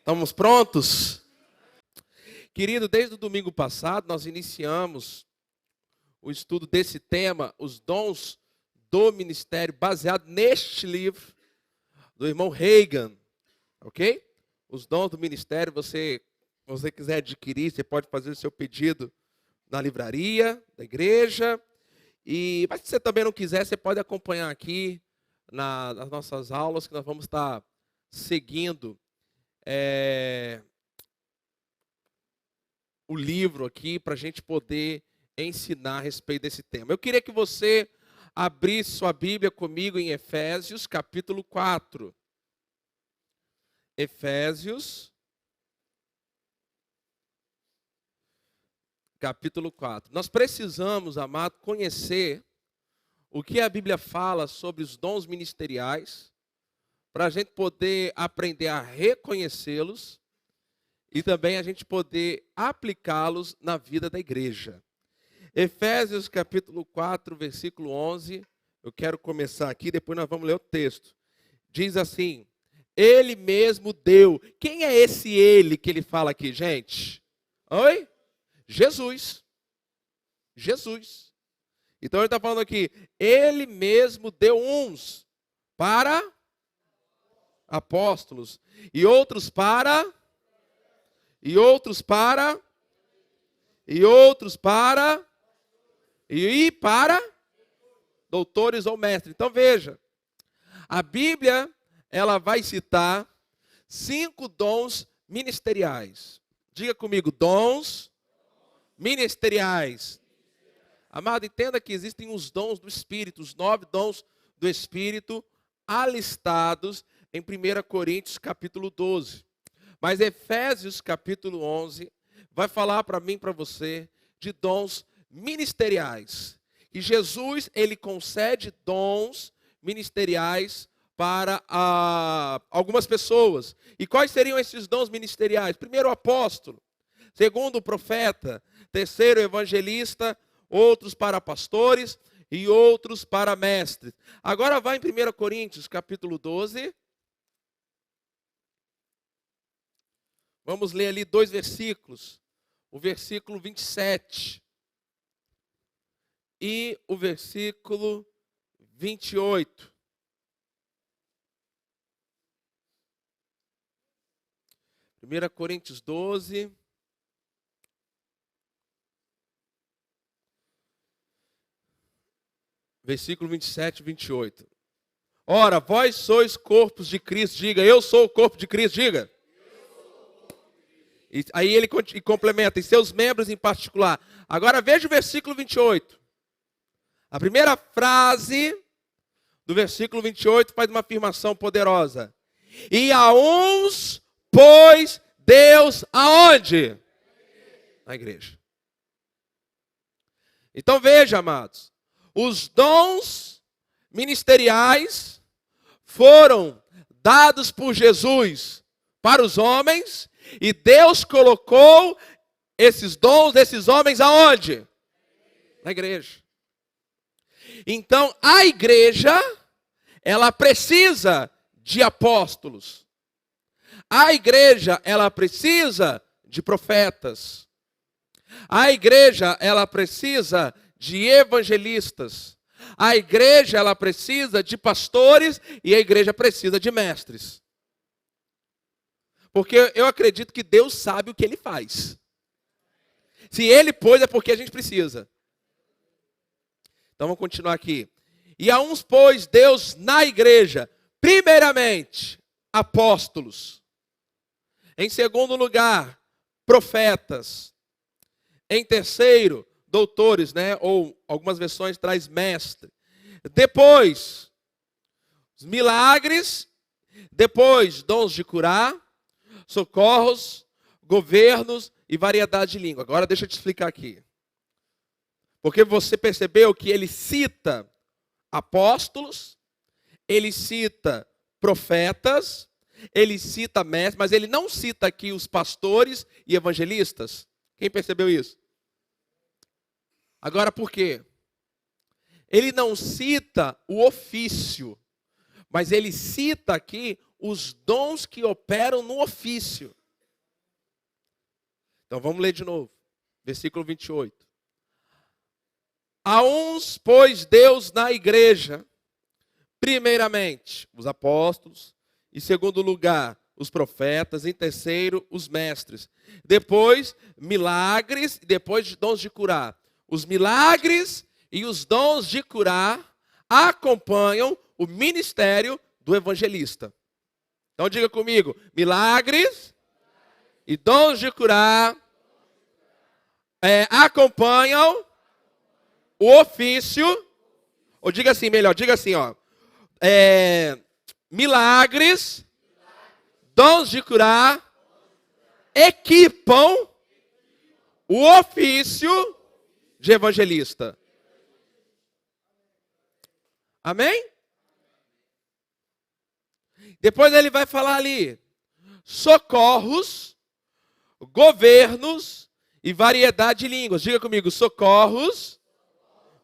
Estamos prontos? Querido, desde o domingo passado nós iniciamos o estudo desse tema, os dons do ministério, baseado neste livro do irmão Reagan, ok? Os dons do ministério, se você quiser adquirir, você pode fazer o seu pedido na livraria da igreja. Mas se você também não quiser, você pode acompanhar aqui nas nossas aulas, que nós vamos estar seguindo o livro aqui para a gente poder ensinar a respeito desse tema. Eu queria que você abrisse sua Bíblia comigo em Efésios, capítulo 4. Efésios, capítulo 4. Nós precisamos, amado, conhecer o que a Bíblia fala sobre os dons ministeriais, para a gente poder aprender a reconhecê-los e também a gente poder aplicá-los na vida da igreja. Efésios capítulo 4, versículo 11, eu quero começar aqui, depois nós vamos ler o texto. Diz assim: Ele mesmo deu. Quem é esse ele que ele fala aqui, gente? Oi? Jesus. Jesus. Então ele está falando aqui, ele mesmo deu uns para apóstolos, e outros para doutores ou mestres. Então veja, a Bíblia, ela vai citar 5 dons ministeriais. Diga comigo, dons ministeriais. Amado, entenda que existem os dons do Espírito, os 9 dons do Espírito alistados em 1 Coríntios capítulo 12. Mas Efésios capítulo 11 vai falar para mim e para você de dons ministeriais. E Jesus, ele concede dons ministeriais para algumas pessoas. E quais seriam esses dons ministeriais? Primeiro, o apóstolo. Segundo, o profeta. Terceiro, o evangelista. Outros para pastores e outros para mestres. Agora vai em 1 Coríntios capítulo 12. Vamos ler ali 2 versículos. O versículo 27 e o versículo 28. Primeira Coríntios 12. Versículo 27 e 28. Ora, vós sois corpos de Cristo. Diga, eu sou o corpo de Cristo. Diga. E aí ele complementa, e seus membros em particular. Agora veja o versículo 28. A primeira frase do versículo 28 faz uma afirmação poderosa. E a uns pôs Deus aonde? Na igreja. Então veja, amados. Os dons ministeriais foram dados por Jesus para os homens. E Deus colocou esses dons desses homens aonde? Na igreja. Então, a igreja, ela precisa de apóstolos. A igreja, ela precisa de profetas. A igreja, ela precisa de evangelistas. A igreja, ela precisa de pastores e a igreja precisa de mestres. Porque eu acredito que Deus sabe o que Ele faz. Se Ele pôs, é porque a gente precisa. Então vamos continuar aqui. E a uns pôs Deus na igreja, primeiramente, apóstolos. Em segundo lugar, profetas. Em terceiro, doutores, né? Ou algumas versões traz mestre. Depois, os milagres. Depois, dons de curar. Socorros, governos e variedade de língua. Agora deixa eu te explicar aqui. Porque você percebeu que ele cita apóstolos, ele cita profetas, ele cita mestres, mas ele não cita aqui os pastores e evangelistas. Quem percebeu isso? Agora por quê? Ele não cita o ofício, mas ele cita aqui os dons que operam no ofício. Então vamos ler de novo. Versículo 28. A uns pôs Deus na igreja, primeiramente, os apóstolos, em segundo lugar, os profetas, em terceiro, os mestres. Depois, milagres, e depois dons de curar. Os milagres e os dons de curar acompanham o ministério do evangelista. Então diga comigo, milagres e dons de curar acompanham o ofício, ou diga assim, melhor, diga assim, ó. Milagres, dons de curar, equipam o ofício de evangelista. Amém? Depois ele vai falar ali, socorros, governos e variedade de línguas. Diga comigo, socorros,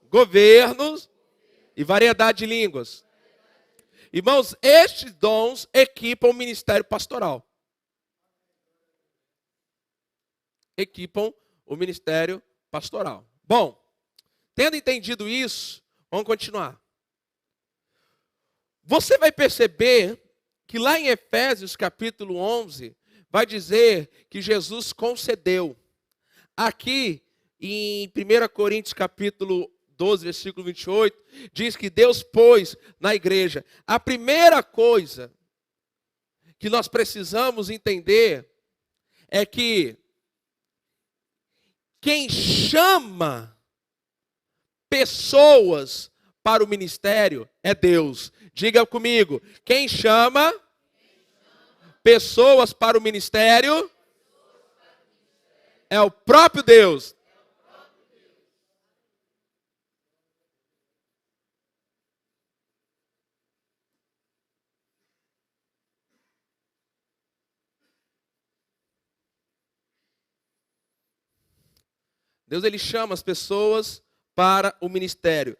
governos e variedade de línguas. Irmãos, estes dons equipam o ministério pastoral. Equipam o ministério pastoral. Bom, tendo entendido isso, vamos continuar. Você vai perceber que lá em Efésios capítulo 11, vai dizer que Jesus concedeu. Aqui em 1 Coríntios capítulo 12, versículo 28, diz que Deus pôs na igreja. A primeira coisa que nós precisamos entender é que quem chama pessoas para o ministério é Deus. Diga comigo, quem chama pessoas para o ministério é o próprio Deus. Deus, ele chama as pessoas para o ministério.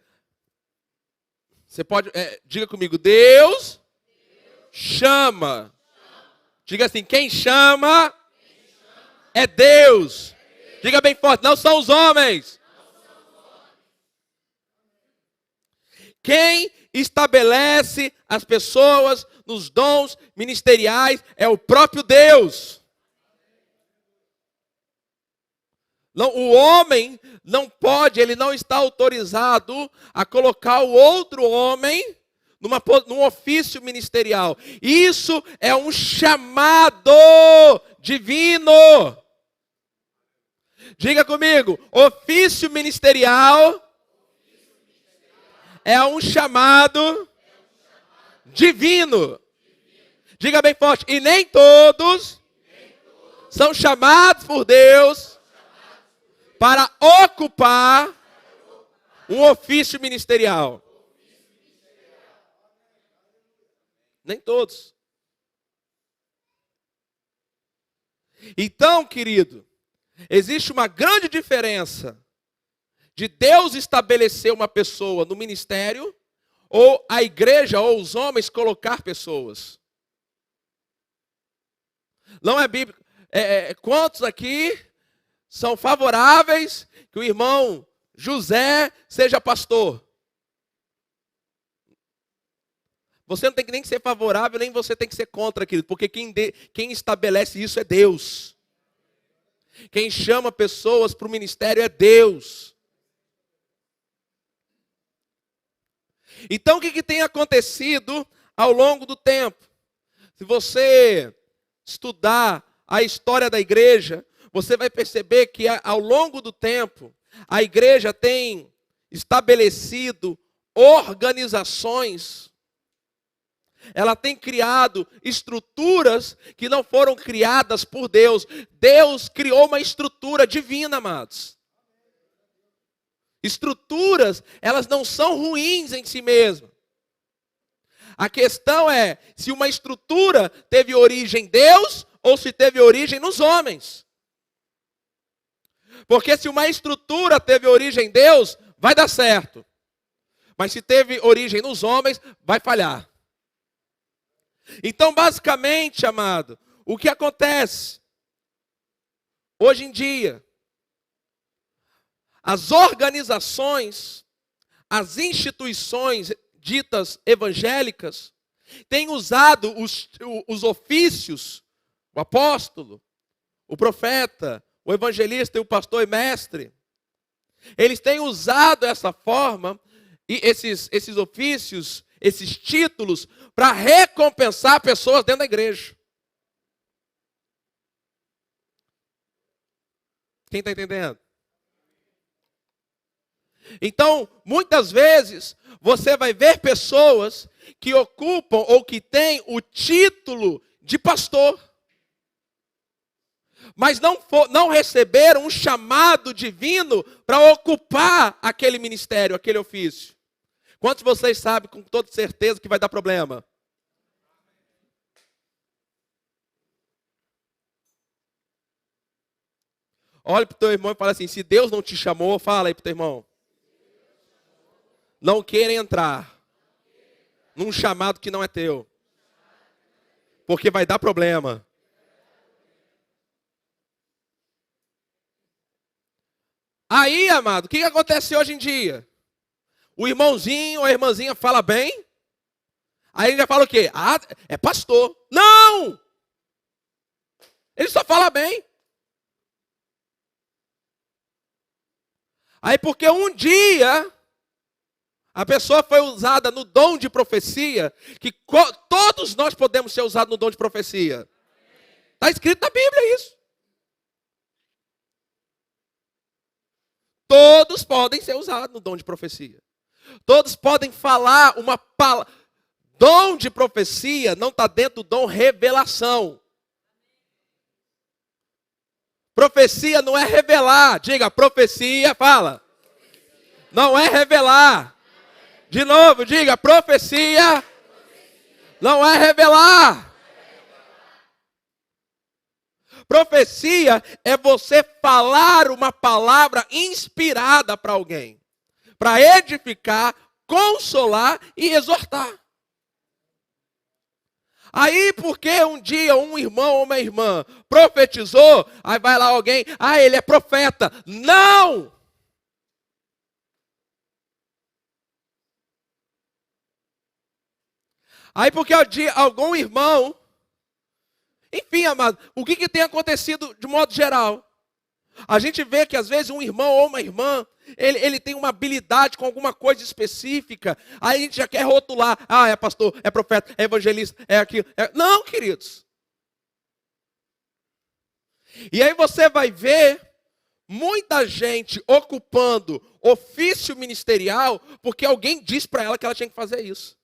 Você pode, diga comigo, Deus chama. Diga assim, quem chama é Deus. Diga bem forte, não são os homens. Quem estabelece as pessoas nos dons ministeriais é o próprio Deus. Não, o homem não pode, ele não está autorizado a colocar o outro homem num ofício ministerial. Isso é um chamado divino. Diga comigo, ofício ministerial é um chamado divino. Diga bem forte, e nem todos são chamados por Deus para ocupar um ofício ministerial. Nem todos. Então, querido, existe uma grande diferença de Deus estabelecer uma pessoa no ministério ou a igreja ou os homens colocar pessoas. Não é bíblico. Quantos aqui são favoráveis que o irmão José seja pastor? Você não tem que nem ser favorável, nem você tem que ser contra, querido, porque quem estabelece isso é Deus. Quem chama pessoas para o ministério é Deus. Então o que tem acontecido ao longo do tempo? Se você estudar a história da igreja, você vai perceber que ao longo do tempo, a igreja tem estabelecido organizações, ela tem criado estruturas que não foram criadas por Deus. Deus criou uma estrutura divina, amados. Estruturas, elas não são ruins em si mesmas. A questão é se uma estrutura teve origem em Deus ou se teve origem nos homens. Porque se uma estrutura teve origem em Deus, vai dar certo. Mas se teve origem nos homens, vai falhar. Então, basicamente, amado, o que acontece? Hoje em dia, as organizações, as instituições ditas evangélicas, têm usado os ofícios, o apóstolo, o profeta, o evangelista e o pastor e mestre. Eles têm usado essa forma, e esses ofícios, esses títulos, para recompensar pessoas dentro da igreja. Quem está entendendo? Então, muitas vezes, você vai ver pessoas que ocupam ou que têm o título de pastor, mas não receberam um chamado divino para ocupar aquele ministério, aquele ofício. Quantos de vocês sabem com toda certeza que vai dar problema? Olha para o teu irmão e fala assim: se Deus não te chamou, fala aí para o teu irmão. Não queira entrar num chamado que não é teu, porque vai dar problema. Aí, amado, o que acontece hoje em dia? O irmãozinho ou a irmãzinha fala bem, aí ele já fala o quê? Ah, é pastor. Não! Ele só fala bem. Aí porque um dia a pessoa foi usada no dom de profecia, que todos nós podemos ser usados no dom de profecia. Está escrito na Bíblia isso. Todos podem ser usados no dom de profecia. Todos podem falar uma palavra. Dom de profecia não está dentro do dom revelação. Profecia não é revelar. Diga, profecia, fala. Não é revelar. De novo, diga, profecia não é revelar. Profecia é você falar uma palavra inspirada para alguém, para edificar, consolar e exortar. Aí, porque um dia um irmão ou uma irmã profetizou, aí vai lá alguém, ele é profeta. Não! Aí porque algum irmão, enfim, amado, o que tem acontecido de modo geral? A gente vê que às vezes um irmão ou uma irmã, ele tem uma habilidade com alguma coisa específica, aí a gente já quer rotular, é pastor, é profeta, é evangelista, é aquilo. Não, queridos. E aí você vai ver muita gente ocupando ofício ministerial, porque alguém disse para ela que ela tinha que fazer isso.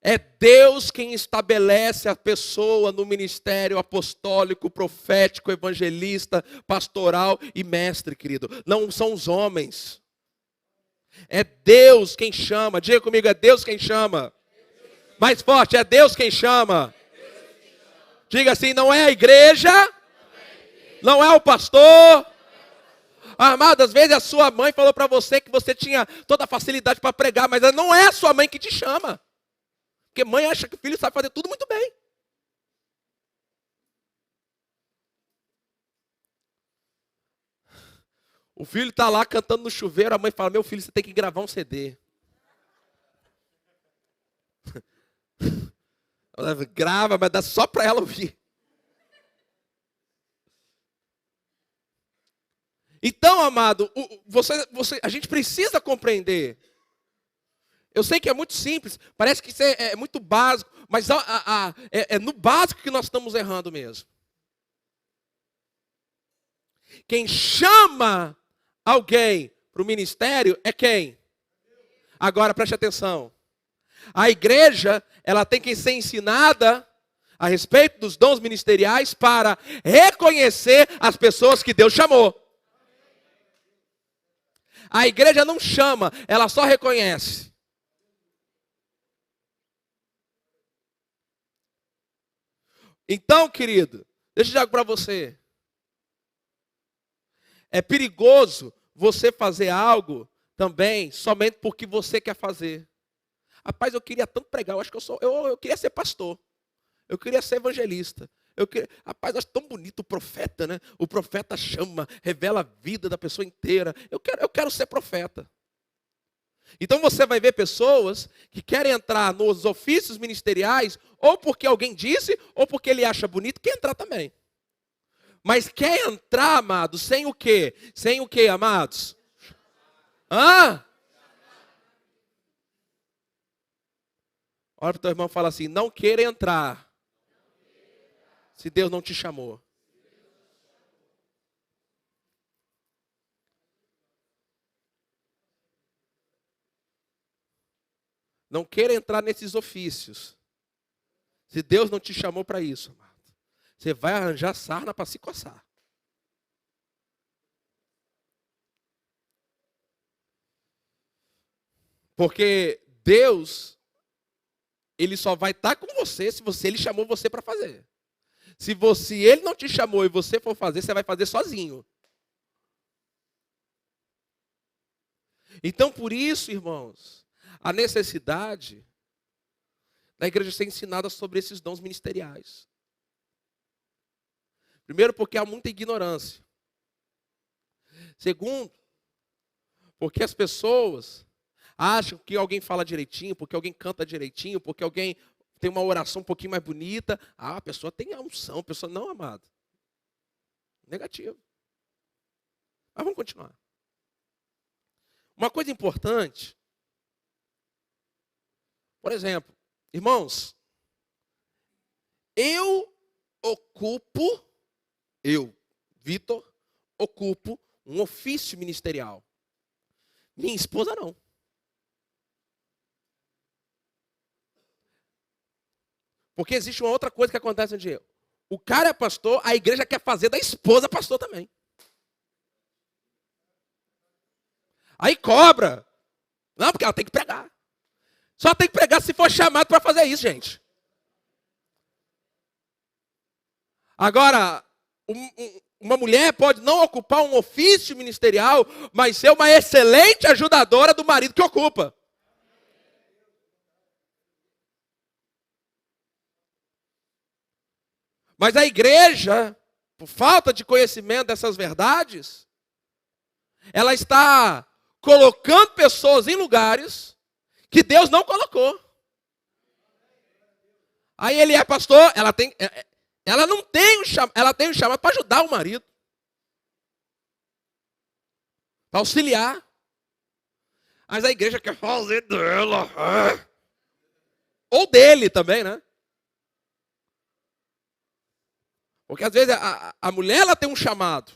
É Deus quem estabelece a pessoa no ministério apostólico, profético, evangelista, pastoral e mestre, querido. Não são os homens. É Deus quem chama. Diga comigo, é Deus quem chama. Mais forte, é Deus quem chama. Diga assim, não é a igreja, não é o pastor. Amado, às vezes a sua mãe falou para você que você tinha toda a facilidade para pregar, mas não é a sua mãe que te chama. Porque mãe acha que o filho sabe fazer tudo muito bem. O filho está lá cantando no chuveiro, a mãe fala, meu filho, você tem que gravar um CD. Ela grava, mas dá só para ela ouvir. Então, amado, a gente precisa compreender. Eu sei que é muito simples, parece que isso é muito básico, mas é no básico que nós estamos errando mesmo. Quem chama alguém para o ministério é quem? Agora preste atenção. A igreja, ela tem que ser ensinada a respeito dos dons ministeriais para reconhecer as pessoas que Deus chamou. A igreja não chama, ela só reconhece. Então, querido, deixa eu dizer algo para você. É perigoso você fazer algo também somente porque você quer fazer. Rapaz, eu queria tanto pregar, eu acho que eu queria ser pastor. Eu queria ser evangelista. Rapaz, eu acho tão bonito o profeta, né? O profeta chama, revela a vida da pessoa inteira. Eu quero ser profeta. Então você vai ver pessoas que querem entrar nos ofícios ministeriais, ou porque alguém disse, ou porque ele acha bonito, quer entrar também. Mas quer entrar, amados, sem o quê? Sem o quê, amados? Hã? Olha para o teu irmão e fala assim, não queira entrar se Deus não te chamou. Não queira entrar nesses ofícios se Deus não te chamou para isso, amado. Você vai arranjar sarna para se coçar. Porque Deus, Ele só vai estar com você se Ele chamou você para fazer. Se Ele não te chamou e você for fazer, você vai fazer sozinho. Então, por isso, irmãos, a necessidade da igreja ser ensinada sobre esses dons ministeriais. Primeiro, porque há muita ignorância. Segundo, porque as pessoas acham que alguém fala direitinho, porque alguém canta direitinho, porque alguém tem uma oração um pouquinho mais bonita. Ah, a pessoa tem a unção, a pessoa não, amado. Negativo. Mas vamos continuar. Uma coisa importante, por exemplo, irmãos, Vitor, ocupo um ofício ministerial. Minha esposa não. Porque existe uma outra coisa que acontece no dia. O cara é pastor, a igreja quer fazer da esposa pastor também. Aí cobra. Não, porque ela tem que pregar. Só tem que pregar se for chamado para fazer isso, gente. Agora, uma mulher pode não ocupar um ofício ministerial, mas ser uma excelente ajudadora do marido que ocupa. Mas a igreja, por falta de conhecimento dessas verdades, ela está colocando pessoas em lugares que Deus não colocou. Aí ele é pastor, ela tem um chamado para ajudar o marido. Para auxiliar. Mas a igreja quer fazer dela. Ou dele também, né? Porque às vezes a mulher ela tem um chamado.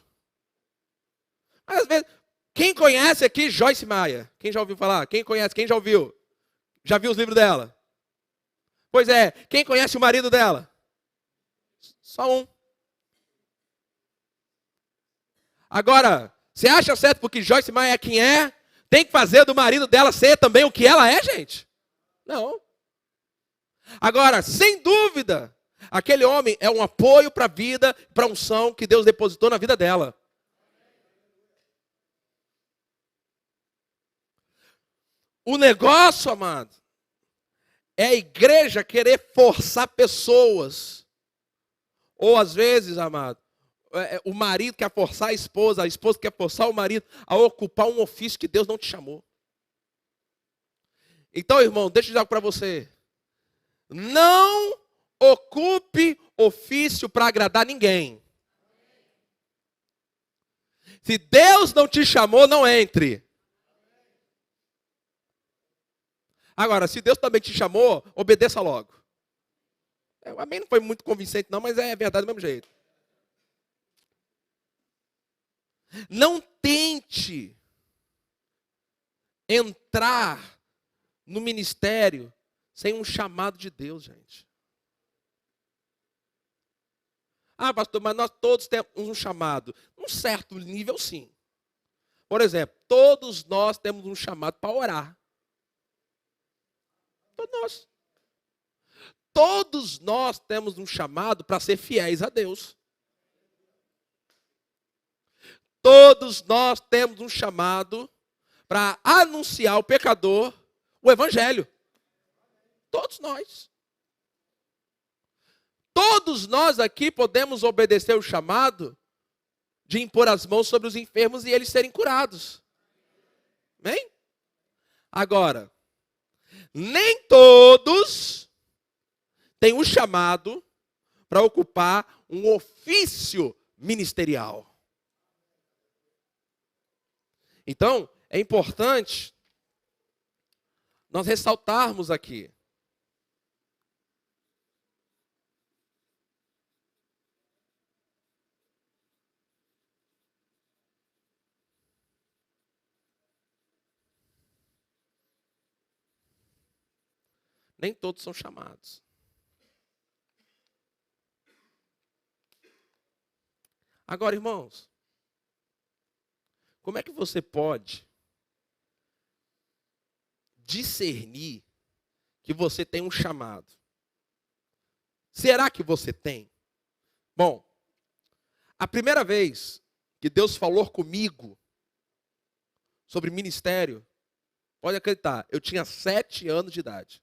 Mas às vezes, quem conhece aqui Joyce Meyer? Quem já ouviu falar? Quem conhece? Quem já ouviu? Já viu os livros dela? Pois é, quem conhece o marido dela? Só um. Agora, você acha certo porque Joyce Meyer é quem é? Tem que fazer do marido dela ser também o que ela é, gente? Não. Agora, sem dúvida, aquele homem é um apoio para a vida, para a unção que Deus depositou na vida dela. O negócio, amado, é a igreja querer forçar pessoas. Ou às vezes, amado, o marido quer forçar a esposa quer forçar o marido a ocupar um ofício que Deus não te chamou. Então, irmão, deixa eu dizer algo para você. Não ocupe ofício para agradar ninguém. Se Deus não te chamou, não entre. Agora, se Deus também te chamou, obedeça logo. O amém não foi muito convincente não, mas é verdade do mesmo jeito. Não tente entrar no ministério sem um chamado de Deus, gente. Ah, pastor, mas nós todos temos um chamado. Um certo nível, sim. Por exemplo, todos nós temos um chamado para orar. Todos nós. Todos nós temos um chamado para ser fiéis a Deus. Todos nós temos um chamado para anunciar ao pecador o evangelho. Todos nós. Todos nós aqui podemos obedecer o chamado de impor as mãos sobre os enfermos e eles serem curados. Amém? Agora, nem todos têm o chamado para ocupar um ofício ministerial. Então, é importante nós ressaltarmos aqui. Nem todos são chamados. Agora, irmãos, como é que você pode discernir que você tem um chamado? Será que você tem? Bom, a primeira vez que Deus falou comigo sobre ministério, pode acreditar, eu tinha 7 anos de idade.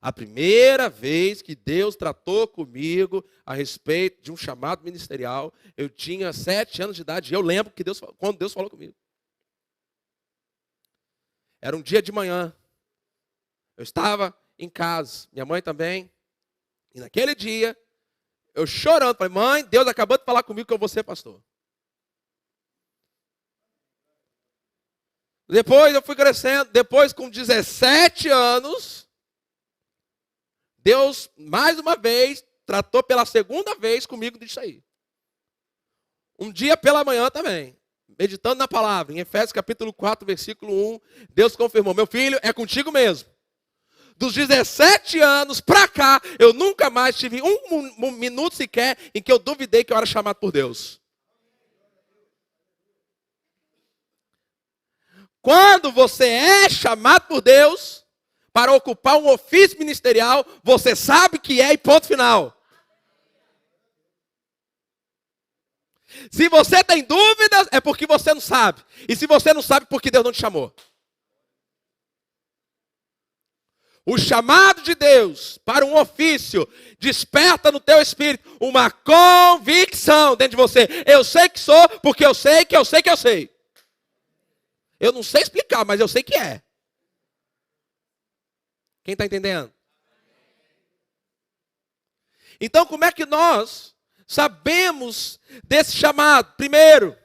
A primeira vez que Deus tratou comigo a respeito de um chamado ministerial, eu tinha 7 anos de idade. E eu lembro que quando Deus falou comigo. Era um dia de manhã. Eu estava em casa, minha mãe também. E naquele dia, eu chorando, falei, mãe, Deus acabou de falar comigo que eu vou ser pastor. Depois eu fui crescendo, depois com 17 anos... Deus, mais uma vez, tratou pela segunda vez comigo disso aí. Um dia pela manhã também, meditando na palavra, em Efésios capítulo 4, versículo 1, Deus confirmou, meu filho, é contigo mesmo. Dos 17 anos para cá, eu nunca mais tive um minuto sequer em que eu duvidei que eu era chamado por Deus. Quando você é chamado por Deus para ocupar um ofício ministerial, você sabe que é e ponto final. Se você tem dúvidas, é porque você não sabe. E se você não sabe, porque Deus não te chamou. O chamado de Deus para um ofício desperta no teu espírito uma convicção dentro de você. Eu sei que sou, porque eu sei que eu sei que eu sei. Eu não sei explicar, mas eu sei que é. Quem está entendendo? Então, como é que nós sabemos desse chamado? Primeiro,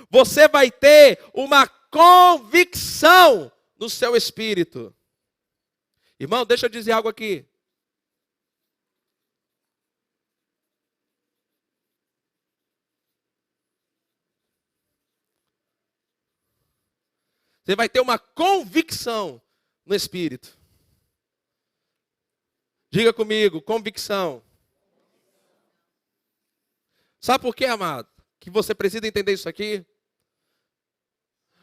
você vai ter uma convicção no seu espírito. Irmão, deixa eu dizer algo aqui. Você vai ter uma convicção no espírito. Diga comigo, convicção. Sabe por quê, amado? Que você precisa entender isso aqui?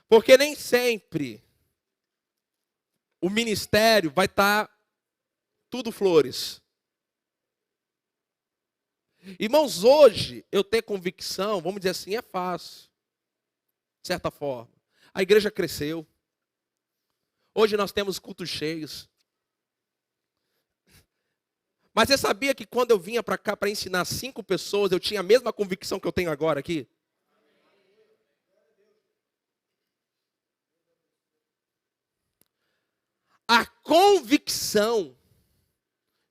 Porque nem sempre o ministério vai estar tudo flores. Irmãos, hoje eu ter convicção, vamos dizer assim, é fácil. De certa forma. A igreja cresceu. Hoje nós temos cultos cheios. Mas você sabia que quando eu vinha para cá para ensinar 5 pessoas, eu tinha a mesma convicção que eu tenho agora aqui? A convicção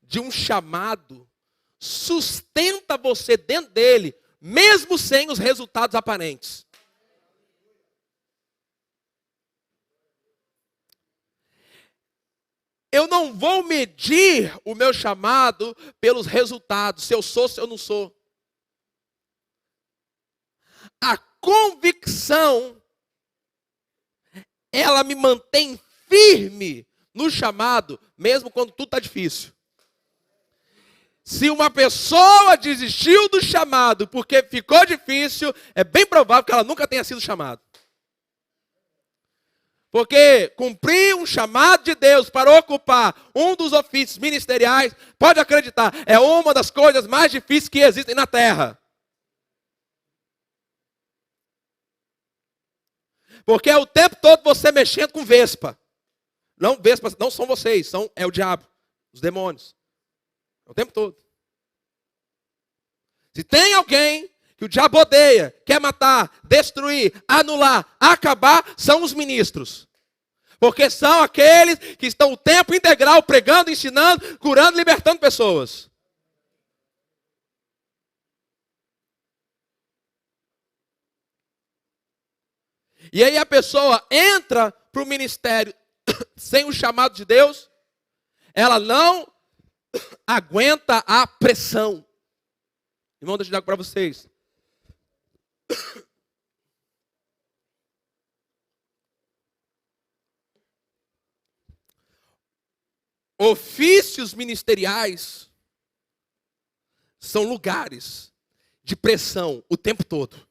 de um chamado sustenta você dentro dele, mesmo sem os resultados aparentes. Eu não vou medir o meu chamado pelos resultados, se eu sou, se eu não sou. A convicção, ela me mantém firme no chamado, mesmo quando tudo está difícil. Se uma pessoa desistiu do chamado porque ficou difícil, é bem provável que ela nunca tenha sido chamada. Porque cumprir um chamado de Deus para ocupar um dos ofícios ministeriais, pode acreditar, é uma das coisas mais difíceis que existem na terra. Porque é o tempo todo você mexendo com vespa. Não, não são vocês, é o diabo, os demônios. O tempo todo. Se tem alguém que o diabo odeia, quer matar, destruir, anular, acabar, são os ministros. Porque são aqueles que estão o tempo integral pregando, ensinando, curando, libertando pessoas. E aí a pessoa entra para o ministério sem o chamado de Deus, ela não aguenta a pressão. Irmão, deixa eu dizer para vocês. Ofícios ministeriais são lugares de pressão o tempo todo.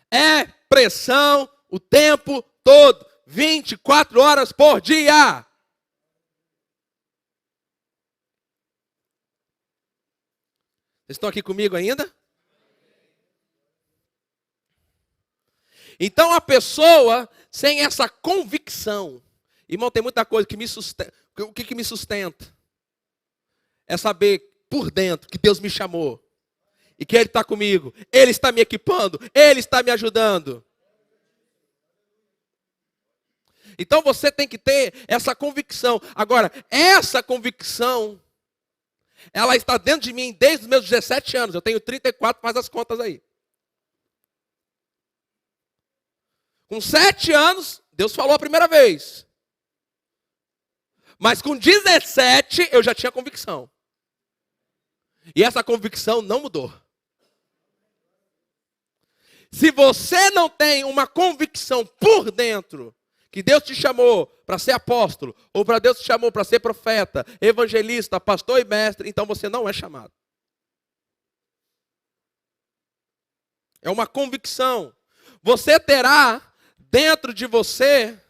É pressão o tempo todo, 24 horas por dia. Vocês estão aqui comigo ainda? Então a pessoa sem essa convicção, irmão, tem muita coisa que me sustenta. O que me sustenta? É saber por dentro que Deus me chamou. E que Ele está comigo. Ele está me equipando. Ele está me ajudando. Então você tem que ter essa convicção. Agora, essa convicção, ela está dentro de mim desde os meus 17 anos. Eu tenho 34, faz as contas aí. Com 7 anos, Deus falou a primeira vez. Mas com 17, eu já tinha convicção. E essa convicção não mudou. Se você não tem uma convicção por dentro, que Deus te chamou para ser apóstolo, ou para Deus te chamou para ser profeta, evangelista, pastor e mestre, então você não é chamado. É uma convicção. Você terá dentro de você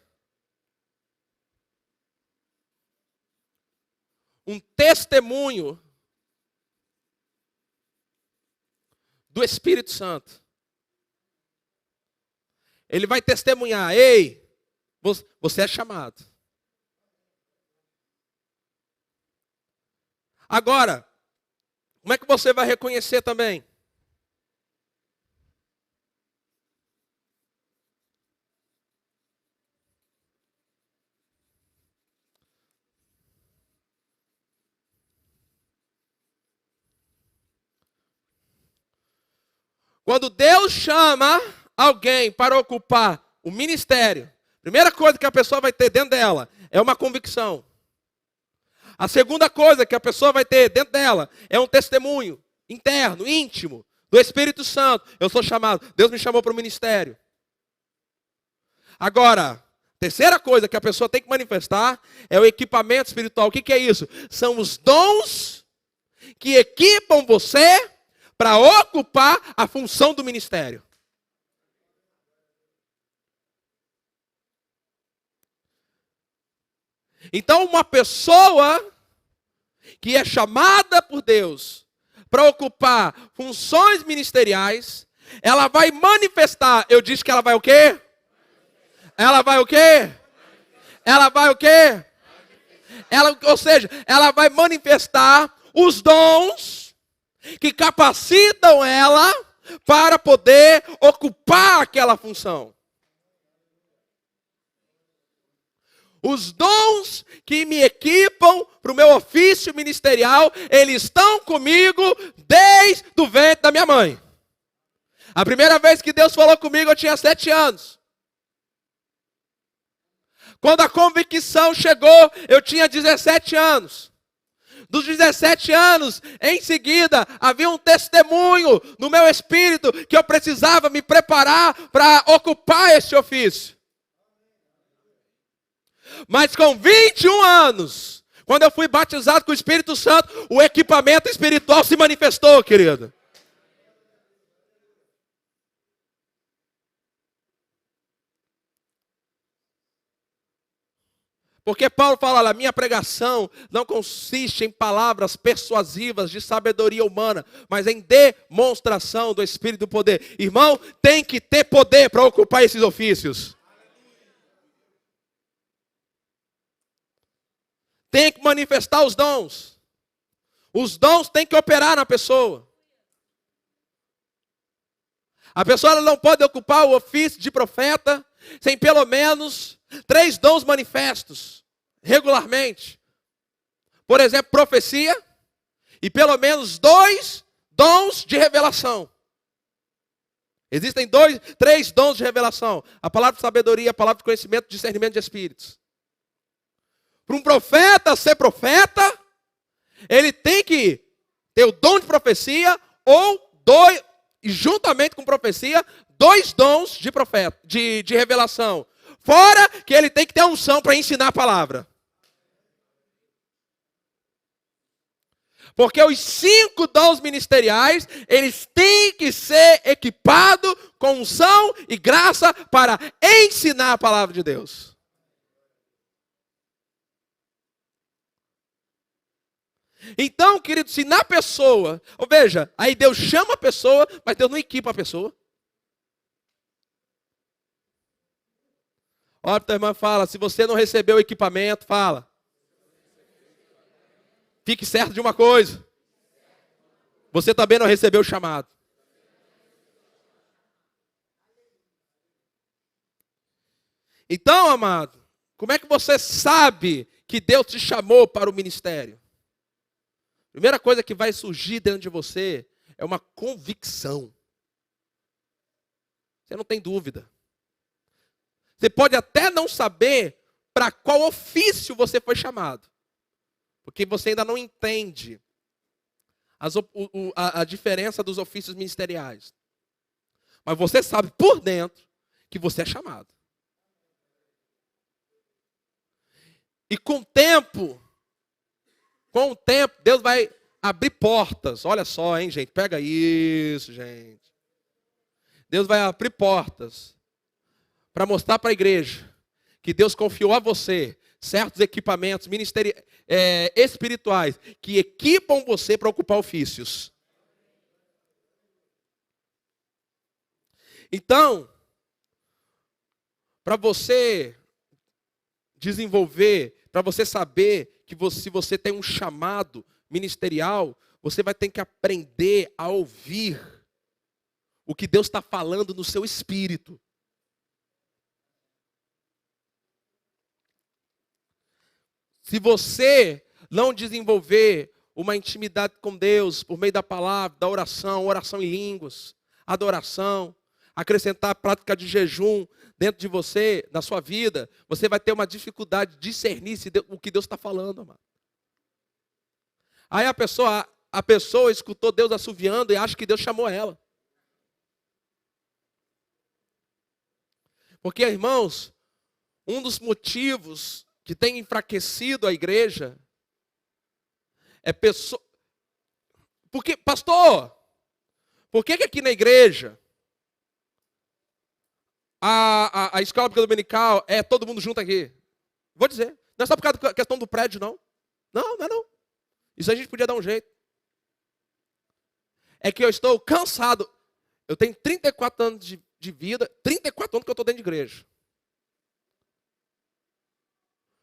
um testemunho do Espírito Santo. Ele vai testemunhar: ei, você é chamado. Agora, como é que você vai reconhecer também? Quando Deus chama alguém para ocupar o ministério, a primeira coisa que a pessoa vai ter dentro dela é uma convicção. A segunda coisa que a pessoa vai ter dentro dela é um testemunho interno, íntimo, do Espírito Santo. Eu sou chamado, Deus me chamou para o ministério. Agora, terceira coisa que a pessoa tem que manifestar é o equipamento espiritual. O que é isso? São os dons que equipam você para ocupar a função do ministério. Então, uma pessoa que é chamada por Deus para ocupar funções ministeriais, ela vai manifestar. Eu disse que ela vai o quê? Ela vai o quê? Ela vai o quê? Ou seja, ela vai manifestar os dons que capacitam ela para poder ocupar aquela função. Os dons que me equipam para o meu ofício ministerial, eles estão comigo desde o ventre da minha mãe. A primeira vez que Deus falou comigo, eu tinha 7 anos. Quando a convicção chegou, eu tinha 17 anos. Dos 17 anos, em seguida, havia um testemunho no meu espírito que eu precisava me preparar para ocupar esse ofício. Mas com 21 anos, quando eu fui batizado com o Espírito Santo, o equipamento espiritual se manifestou, querido. Porque Paulo fala lá: minha pregação não consiste em palavras persuasivas de sabedoria humana, mas em demonstração do Espírito do poder. Irmão, tem que ter poder para ocupar esses ofícios. tem que manifestar os dons. Os dons têm que operar na pessoa. A pessoa ela não pode ocupar o ofício de profeta sem pelo menos 3 dons manifestos, regularmente. Por exemplo, profecia e pelo menos 2 dons de revelação. Existem 3 dons de revelação. A palavra de sabedoria, a palavra de conhecimento, discernimento de espíritos. Para um profeta ser profeta, ele tem que ter o dom de profecia ou e juntamente com profecia, 2 dons de profeta, de revelação. Fora que ele tem que ter a unção para ensinar a palavra. Porque os 5 dons ministeriais, eles têm que ser equipados com unção e graça para ensinar a palavra de Deus. Então, querido, se na pessoa, ou veja, aí Deus chama a pessoa, mas Deus não equipa a pessoa. Olha para a tua irmã e fala, se você não recebeu o equipamento, fala. Fique certo de uma coisa. Você também não recebeu o chamado. Então, amado, como é que você sabe que Deus te chamou para o ministério? Primeira coisa que vai surgir dentro de você é uma convicção. Você não tem dúvida. Você pode até não saber para qual ofício você foi chamado. Porque você ainda não entende a diferença dos ofícios ministeriais. Mas você sabe por dentro que você é chamado. E com o tempo, Deus vai abrir portas. Olha só, hein, gente? Pega isso, gente. Deus vai abrir portas para mostrar para a igreja que Deus confiou a você certos equipamentos espirituais que equipam você para ocupar ofícios. Então, para você desenvolver, para você saber que se você tem um chamado ministerial, você vai ter que aprender a ouvir o que Deus está falando no seu espírito. Se você não desenvolver uma intimidade com Deus por meio da palavra, da oração em línguas, adoração, acrescentar a prática de jejum dentro de você, na sua vida, você vai ter uma dificuldade de discernir o que Deus está falando, amado. Aí a pessoa escutou Deus assoviando e acha que Deus chamou ela. Porque, irmãos, um dos motivos que tem enfraquecido a igreja é pessoa. Porque, pastor, por que aqui na igreja a escola bíblica dominical é todo mundo junto aqui? Vou dizer, não é só por causa da questão do prédio, não. Não é não. Isso a gente podia dar um jeito. É que eu estou cansado. Eu tenho 34 anos de vida, 34 anos que eu estou dentro de igreja.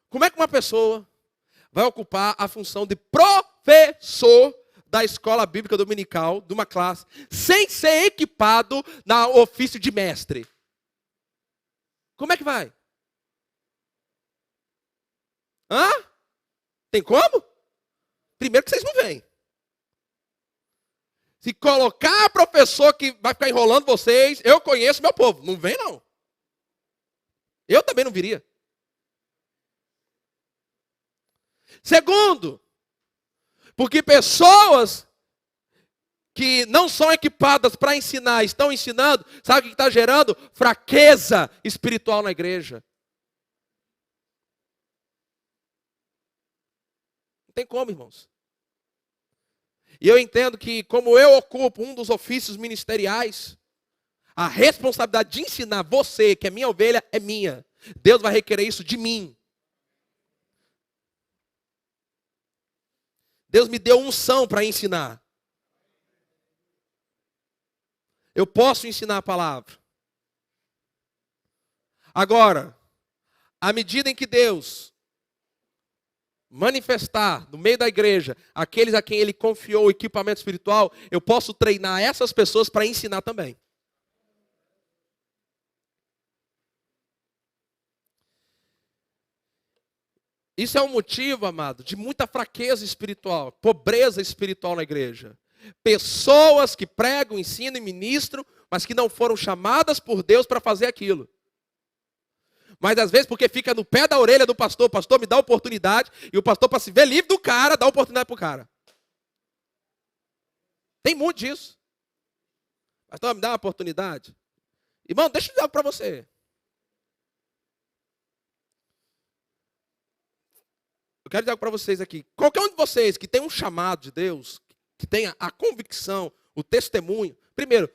Como é que uma pessoa vai ocupar a função de professor da escola bíblica dominical, de uma classe, sem ser equipado no ofício de mestre? Como é que vai? Hã? Tem como? Primeiro que vocês não vêm. Se colocar professor que vai ficar enrolando vocês, eu conheço meu povo. Não vem, não. Eu também não viria. Segundo, porque pessoas que não são equipadas para ensinar, estão ensinando, sabe o que está gerando? Fraqueza espiritual na igreja. Não tem como, irmãos. E eu entendo que, como eu ocupo um dos ofícios ministeriais, a responsabilidade de ensinar você, que é minha ovelha, é minha. Deus vai requerer isso de mim. Deus me deu unção para ensinar. Eu posso ensinar a palavra. Agora, à medida em que Deus manifestar no meio da igreja aqueles a quem ele confiou o equipamento espiritual, eu posso treinar essas pessoas para ensinar também. Isso é um motivo, amado, de muita fraqueza espiritual, pobreza espiritual na igreja. Pessoas que pregam, ensinam e ministram, mas que não foram chamadas por Deus para fazer aquilo. Mas às vezes porque fica no pé da orelha do pastor, o pastor me dá oportunidade, e o pastor, para se ver livre do cara, dá oportunidade para o cara. Tem muito disso. Pastor, me dá uma oportunidade. Irmão, deixa eu dizer algo para você. Eu quero dizer algo para vocês aqui. Qualquer um de vocês que tem um chamado de Deus, que tenha a convicção, o testemunho, primeiro,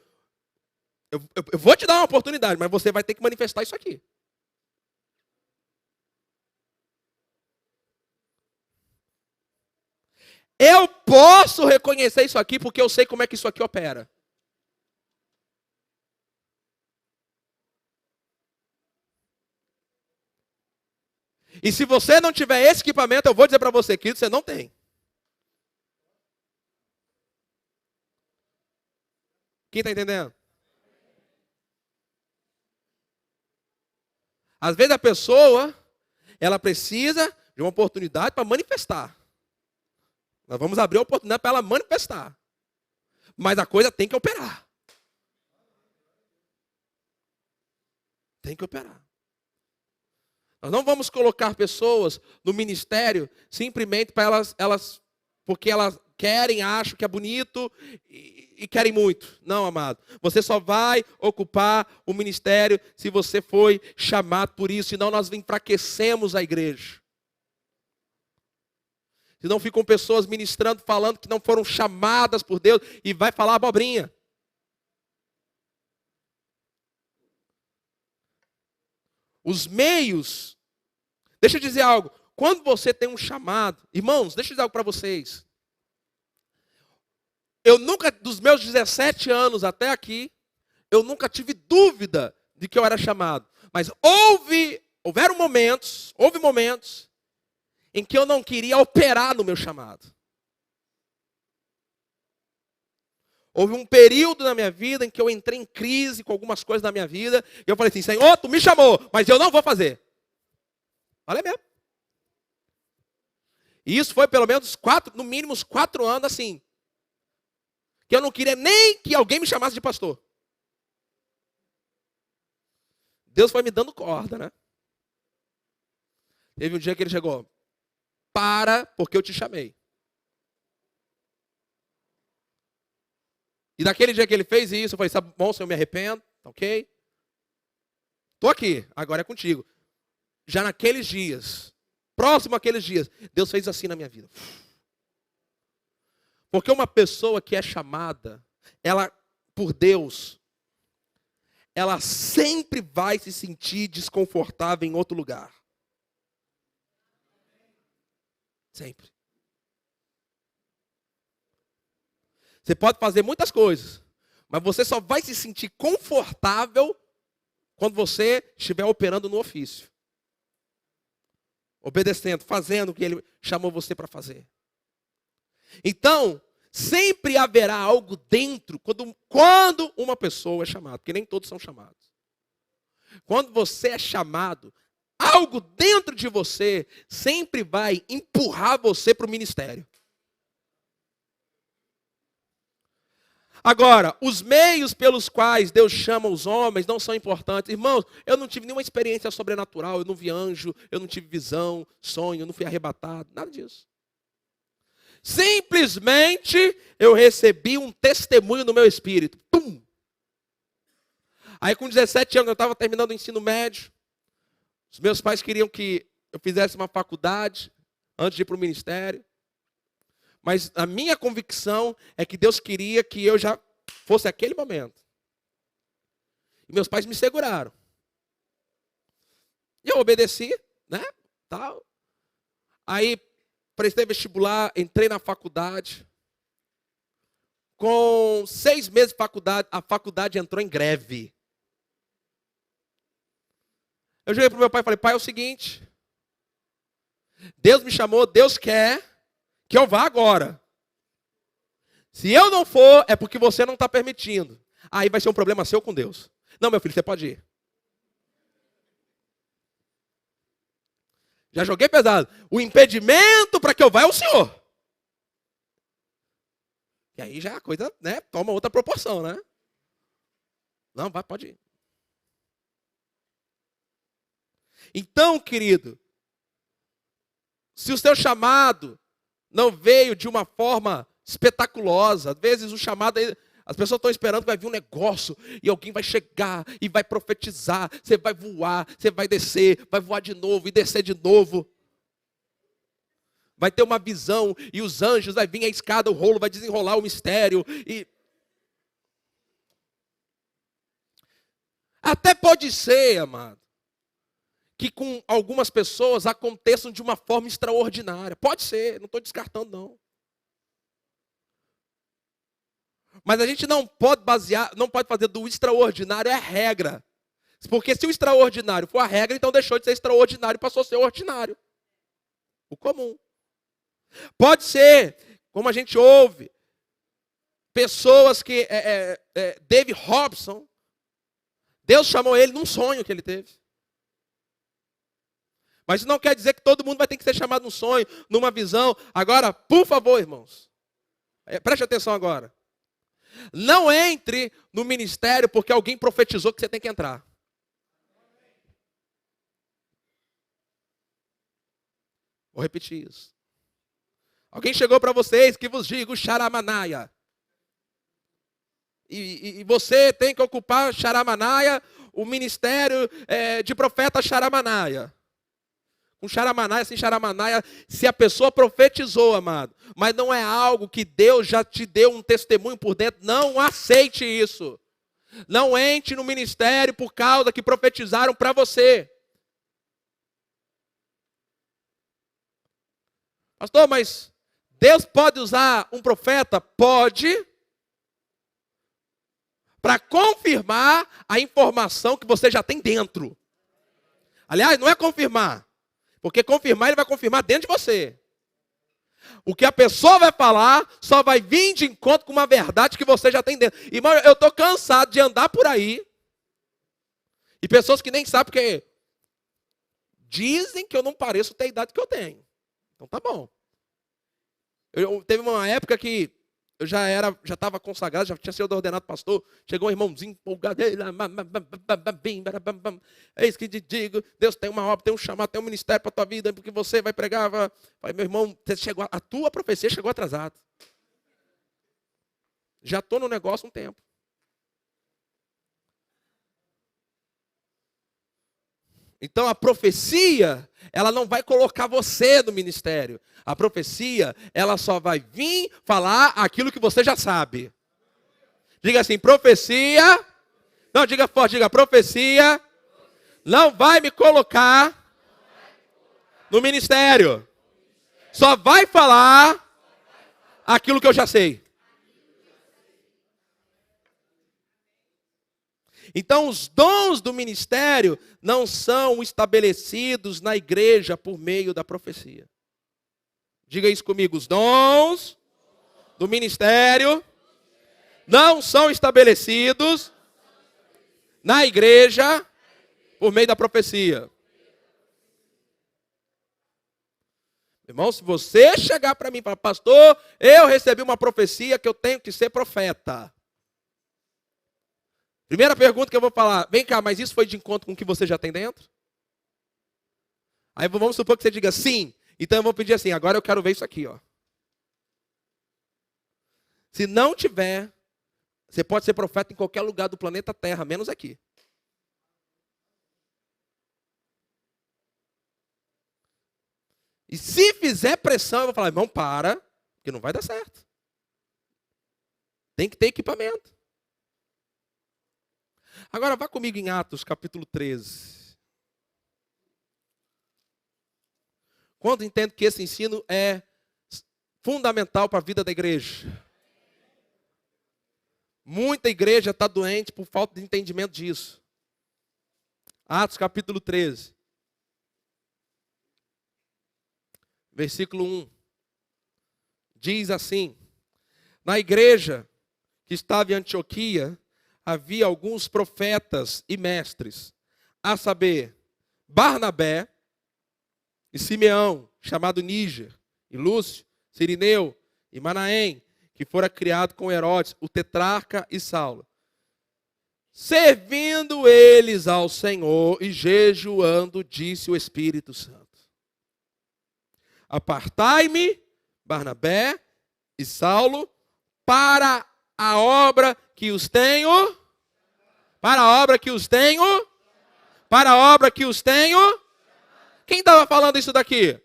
eu vou te dar uma oportunidade, mas você vai ter que manifestar isso aqui. Eu posso reconhecer isso aqui porque eu sei como é que isso aqui opera. E se você não tiver esse equipamento, eu vou dizer para você, querido, você não tem. Quem está entendendo? Às vezes a pessoa, ela precisa de uma oportunidade para manifestar. Nós vamos abrir a oportunidade para ela manifestar. Mas a coisa tem que operar. Tem que operar. Nós não vamos colocar pessoas no ministério simplesmente para elas porque elas querem, acham que é bonito e querem muito. Não, amado. Você só vai ocupar o ministério se você foi chamado por isso. Senão nós enfraquecemos a igreja. Senão ficam pessoas ministrando, falando que não foram chamadas por Deus e vai falar abobrinha. Os meios. Deixa eu dizer algo. Quando você tem um chamado, irmãos, deixa eu dizer algo para vocês. Eu nunca, dos meus 17 anos até aqui, eu nunca tive dúvida de que eu era chamado. Mas houveram momentos, em que eu não queria operar no meu chamado. Houve um período na minha vida em que eu entrei em crise com algumas coisas na minha vida. E eu falei assim, Senhor, tu me chamou, mas eu não vou fazer. Falei mesmo. E isso foi pelo menos no mínimo uns 4 anos assim. Que eu não queria nem que alguém me chamasse de pastor. Deus foi me dando corda, né? Teve um dia que ele chegou, para, porque eu te chamei. E daquele dia que ele fez isso, eu falei, sabe, bom, Senhor, eu me arrependo, ok? Estou aqui, agora é contigo. Já naqueles dias, próximo àqueles dias, Deus fez assim na minha vida. Porque uma pessoa que é chamada, ela, por Deus, ela sempre vai se sentir desconfortável em outro lugar. Sempre. Você pode fazer muitas coisas, mas você só vai se sentir confortável quando você estiver operando no ofício. Obedecendo, fazendo o que ele chamou você para fazer. Então, sempre haverá algo dentro, quando uma pessoa é chamada, porque nem todos são chamados. Quando você é chamado, algo dentro de você sempre vai empurrar você para o ministério. Agora, os meios pelos quais Deus chama os homens não são importantes. Irmãos, eu não tive nenhuma experiência sobrenatural, eu não vi anjo, eu não tive visão, sonho, eu não fui arrebatado, nada disso. Simplesmente eu recebi um testemunho no meu espírito. Pum! Aí com 17 anos eu estava terminando o ensino médio. Os meus pais queriam que eu fizesse uma faculdade antes de ir para o ministério. Mas a minha convicção é que Deus queria que eu já fosse aquele momento. E meus pais me seguraram. E eu obedeci, né? Tal. Aí prestei vestibular, entrei na faculdade. Com 6 meses de faculdade, a faculdade entrou em greve. Eu cheguei para o meu pai e falei, pai, é o seguinte. Deus me chamou, Deus quer que eu vá agora. Se eu não for, é porque você não está permitindo. Aí vai ser um problema seu com Deus. Não, meu filho, você pode ir. Já joguei pesado. O impedimento para que eu vá é o Senhor. E aí já a coisa, né, toma outra proporção, né? Não, vai, pode ir. Então, querido, se o seu chamado não veio de uma forma espetaculosa, às vezes o chamado, as pessoas estão esperando que vai vir um negócio e alguém vai chegar e vai profetizar, você vai voar, você vai descer, vai voar de novo e descer de novo. Vai ter uma visão e os anjos, vai vir a escada, o rolo vai desenrolar o mistério e até pode ser, amado, que com algumas pessoas aconteçam de uma forma extraordinária. Pode ser, não estou descartando não. Mas a gente não pode basear, não pode fazer do extraordinário a regra. Porque se o extraordinário for a regra, então deixou de ser extraordinário e passou a ser ordinário. O comum. Pode ser, como a gente ouve, pessoas que... David Robson, Deus chamou ele num sonho que ele teve. Mas isso não quer dizer que todo mundo vai ter que ser chamado num sonho, numa visão. Agora, por favor, irmãos, preste atenção agora. Não entre no ministério porque alguém profetizou que você tem que entrar. Vou repetir isso. Alguém chegou para vocês que vos digo xaramanaia. E você tem que ocupar xaramanaia, o ministério de profeta xaramanaia. Com xaramanaia, sem xaramanaia, se a pessoa profetizou, amado, mas não é algo que Deus já te deu um testemunho por dentro, não aceite isso. Não entre no ministério por causa que profetizaram para você. Pastor, mas Deus pode usar um profeta? Pode. Para confirmar a informação que você já tem dentro. Aliás, não é confirmar. Porque confirmar, ele vai confirmar dentro de você. O que a pessoa vai falar só vai vir de encontro com uma verdade que você já tem dentro. Irmão, eu estou cansado de andar por aí. E pessoas que nem sabem porque dizem que eu não pareço ter a idade que eu tenho. Então tá bom. Teve uma época que eu já estava consagrado, já tinha sido ordenado pastor. Chegou um irmãozinho empolgado. Eis que te digo, Deus tem uma obra, tem um chamado, tem um ministério para a tua vida, porque você vai pregar. Falei, meu irmão, a tua profecia chegou atrasada. Já estou no negócio um tempo. Então a profecia, ela não vai colocar você no ministério. A profecia, ela só vai vir falar aquilo que você já sabe. Diga assim, profecia. Não, diga forte, diga profecia. Não vai me colocar no ministério. Só vai falar aquilo que eu já sei. Então, os dons do ministério não são estabelecidos na igreja por meio da profecia. Diga isso comigo. Os dons do ministério não são estabelecidos na igreja por meio da profecia. Irmão, se você chegar para mim e falar, pastor, eu recebi uma profecia que eu tenho que ser profeta. Primeira pergunta que eu vou falar, vem cá, mas isso foi de encontro com o que você já tem dentro? Aí vamos supor que você diga sim, então eu vou pedir assim, agora eu quero ver isso aqui, ó. Se não tiver, você pode ser profeta em qualquer lugar do planeta Terra, menos aqui. E se fizer pressão, eu vou falar, irmão, para, porque não vai dar certo. Tem que ter equipamento. Agora vá comigo em Atos, capítulo 13. Quando entendo que esse ensino é fundamental para a vida da igreja. Muita igreja está doente por falta de entendimento disso. Atos, capítulo 13. versículo 1. Diz assim: na igreja que estava em Antioquia, havia alguns profetas e mestres, a saber, Barnabé e Simeão, chamado Níger, e Lúcio, Cirineu e Manaém, que fora criado com Herodes, o tetrarca, e Saulo. Servindo eles ao Senhor e jejuando, disse o Espírito Santo: apartai-me, Barnabé e Saulo, para a obra que os tenho, para a obra que os tenho, para a obra que os tenho. Quem estava falando isso daqui?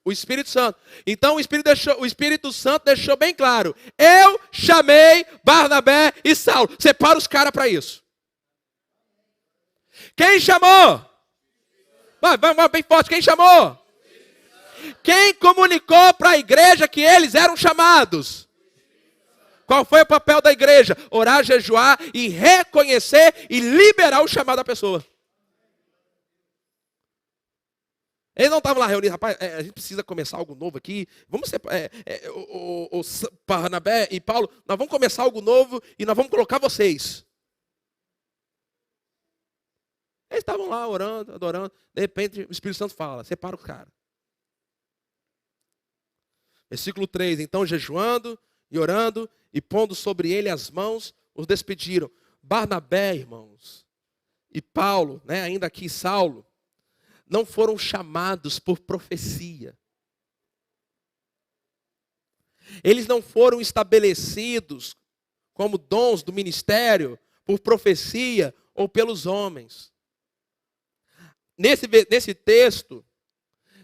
O Espírito Santo. Então o Espírito Santo deixou bem claro: eu chamei Barnabé e Saulo. Separa os caras para isso. Quem chamou? Vai bem forte. Quem chamou? Quem comunicou para a igreja que eles eram chamados? Qual foi o papel da igreja? Orar, jejuar e reconhecer e liberar o chamado da pessoa. Eles não estavam lá reunidos: rapaz, a gente precisa começar algo novo aqui. Vamos ser, o Barnabé e Paulo, nós vamos começar algo novo e nós vamos colocar vocês. Eles estavam lá orando, adorando. De repente o Espírito Santo fala: separa o cara. Versículo 3. Então, jejuando e orando e pondo sobre ele as mãos, os despediram. Barnabé, irmãos, e Paulo, ainda aqui Saulo, não foram chamados por profecia. Eles não foram estabelecidos como dons do ministério por profecia ou pelos homens. Nesse texto,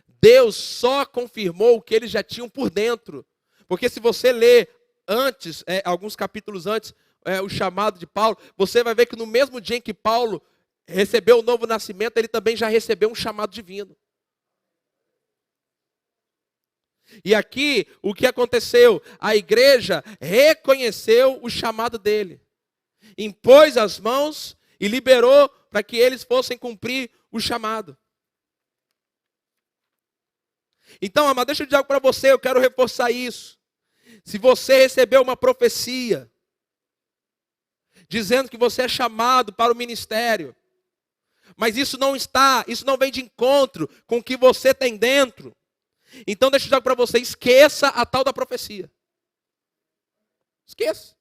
Deus só confirmou o que eles já tinham por dentro. Porque se você ler antes, alguns capítulos antes, o chamado de Paulo, você vai ver que no mesmo dia em que Paulo recebeu o novo nascimento, ele também já recebeu um chamado divino. E aqui, o que aconteceu? A igreja reconheceu o chamado dele, impôs as mãos e liberou para que eles fossem cumprir o chamado. Então, amado, deixa eu dizer algo para você, eu quero reforçar isso. Se você recebeu uma profecia dizendo que você é chamado para o ministério, mas isso não vem de encontro com o que você tem dentro, então deixa eu dizer para você: esqueça a tal da profecia. Esqueça.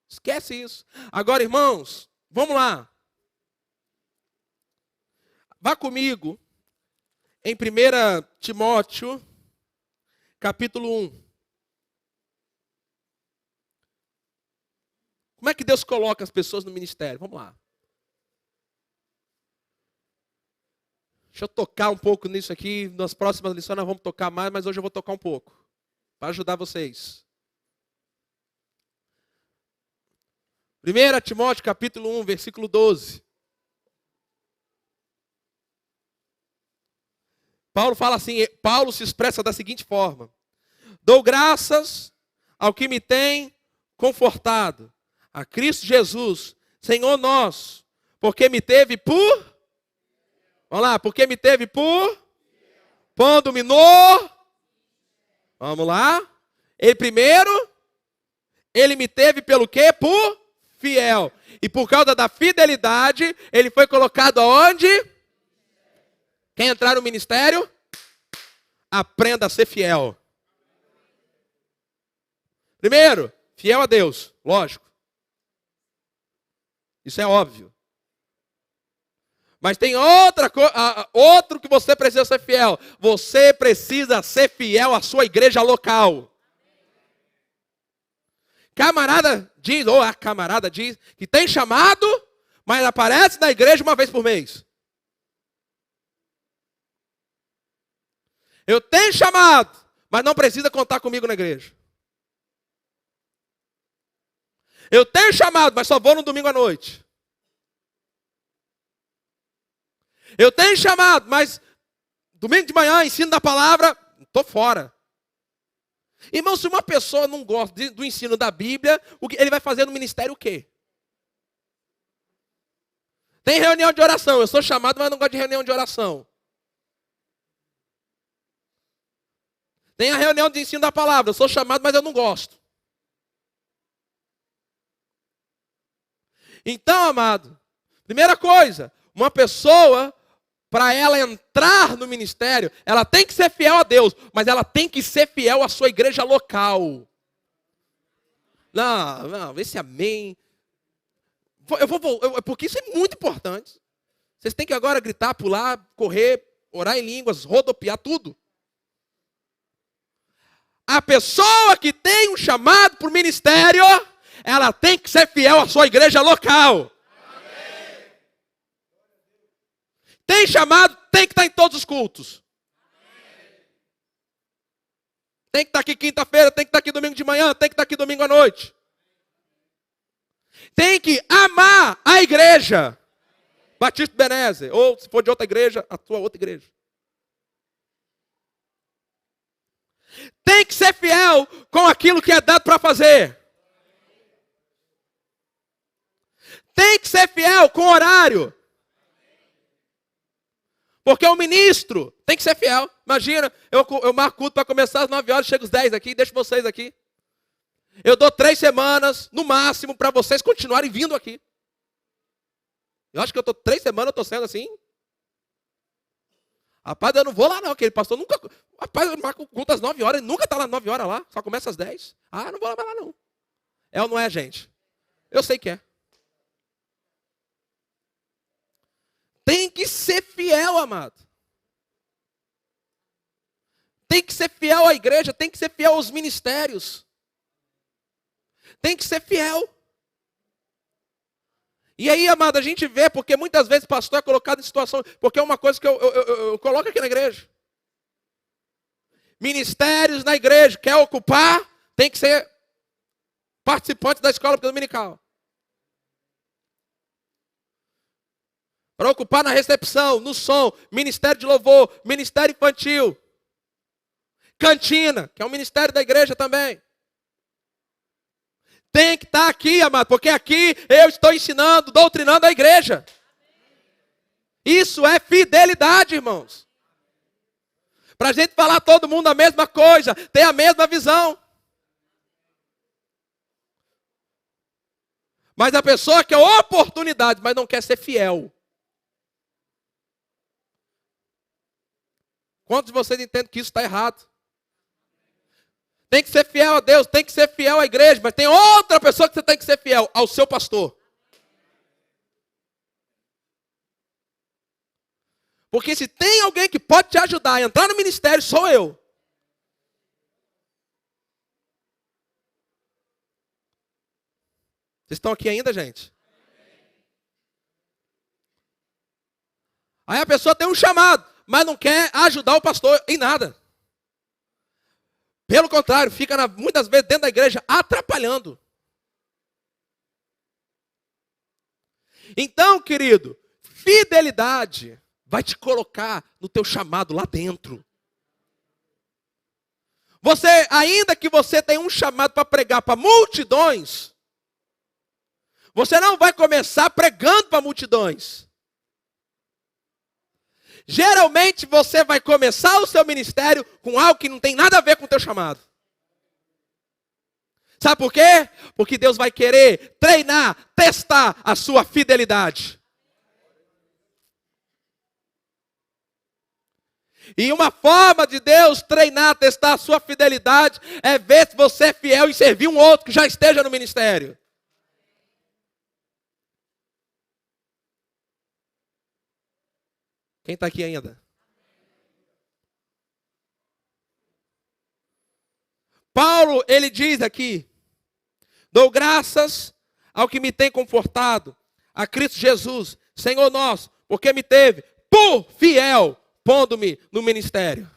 Esquece isso. Agora, irmãos, vamos lá. Vá comigo em 1 Timóteo, capítulo 1. Como é que Deus coloca as pessoas no ministério? Vamos lá. Deixa eu tocar um pouco nisso aqui. Nas próximas lições nós vamos tocar mais, mas hoje eu vou tocar um pouco, para ajudar vocês. 1 Timóteo, capítulo 1, versículo 12. Paulo fala assim, Paulo se expressa da seguinte forma: dou graças ao que me tem confortado, a Cristo Jesus, Senhor nosso, porque me teve por... Vamos lá, porque me teve por... Pondo-me no... Vamos lá. Ele me teve pelo quê? Por fiel. E por causa da fidelidade, ele foi colocado aonde? Quer entrar no ministério? Aprenda a ser fiel. Primeiro, fiel a Deus, lógico. Isso é óbvio. Mas tem outro que você precisa ser fiel. Você precisa ser fiel à sua igreja local. Camarada diz, ou a camarada diz, que tem chamado, mas aparece na igreja uma vez por mês. Eu tenho chamado, mas não precisa contar comigo na igreja. Eu tenho chamado, mas só vou no domingo à noite. Eu tenho chamado, mas domingo de manhã, ensino da palavra, estou fora. Irmão, se uma pessoa não gosta do ensino da Bíblia, ele vai fazer no ministério o quê? Tem reunião de oração, eu sou chamado, mas não gosto de reunião de oração. Tem a reunião de ensino da palavra. Eu sou chamado, mas eu não gosto. Então, amado, primeira coisa, uma pessoa, para ela entrar no ministério, ela tem que ser fiel a Deus, mas ela tem que ser fiel à sua igreja local. Não, esse amém. Porque isso é muito importante. Vocês têm que agora gritar, pular, correr, orar em línguas, rodopiar, tudo. A pessoa que tem um chamado para o ministério, ela tem que ser fiel à sua igreja local. Amém. Tem chamado, tem que estar em todos os cultos. Amém. Tem que estar aqui quinta-feira, tem que estar aqui domingo de manhã, tem que estar aqui domingo à noite. Tem que amar a igreja. Batista Ebenezer, ou se for de outra igreja, a tua outra igreja. Tem que ser fiel com aquilo que é dado para fazer. Tem que ser fiel com o horário. Porque o ministro tem que ser fiel. Imagina, eu marco culto para começar às 9 horas, chego às 10 aqui, deixo vocês aqui. Eu dou 3 semanas, no máximo, para vocês continuarem vindo aqui. Eu acho que eu estou 3 semanas, eu estou sendo assim. Rapaz, eu não vou lá não, aquele pastor nunca... Rapaz, eu marco culto às 9 horas, ele nunca está lá às 9 horas lá, só começa às 10. Ah, não vou lá não. É ou não é, gente? Eu sei que é. Tem que ser fiel, amado. Tem que ser fiel à igreja, tem que ser fiel aos ministérios. Tem que ser fiel. E aí, amado, a gente vê, porque muitas vezes o pastor é colocado em situação, porque é uma coisa que eu coloco aqui na igreja. Ministérios na igreja, quer ocupar, tem que ser participante da escola dominical. Para ocupar na recepção, no som, ministério de louvor, ministério infantil, cantina, que é um ministério da igreja também. Tem que estar aqui, amado, porque aqui eu estou ensinando, doutrinando a igreja. Isso é fidelidade, irmãos. Para a gente falar todo mundo a mesma coisa, ter a mesma visão. Mas a pessoa quer oportunidade, mas não quer ser fiel. Quantos de vocês entendem que isso está errado? Tem que ser fiel a Deus, tem que ser fiel à igreja, mas tem outra pessoa que você tem que ser fiel, ao seu pastor. Porque se tem alguém que pode te ajudar a entrar no ministério, sou eu. Vocês estão aqui ainda, gente? Aí a pessoa tem um chamado, mas não quer ajudar o pastor em nada. Pelo contrário, fica muitas vezes dentro da igreja atrapalhando. Então, querido, fidelidade vai te colocar no teu chamado lá dentro. Você, ainda que você tenha um chamado para pregar para multidões, você não vai começar pregando para multidões. Geralmente você vai começar o seu ministério com algo que não tem nada a ver com o teu chamado. Sabe por quê? Porque Deus vai querer treinar, testar a sua fidelidade. E uma forma de Deus treinar, testar a sua fidelidade é ver se você é fiel em servir um outro que já esteja no ministério. Quem está aqui ainda? Paulo, ele diz aqui: dou graças ao que me tem confortado, a Cristo Jesus, Senhor nosso, porque me teve por fiel, pondo-me no ministério.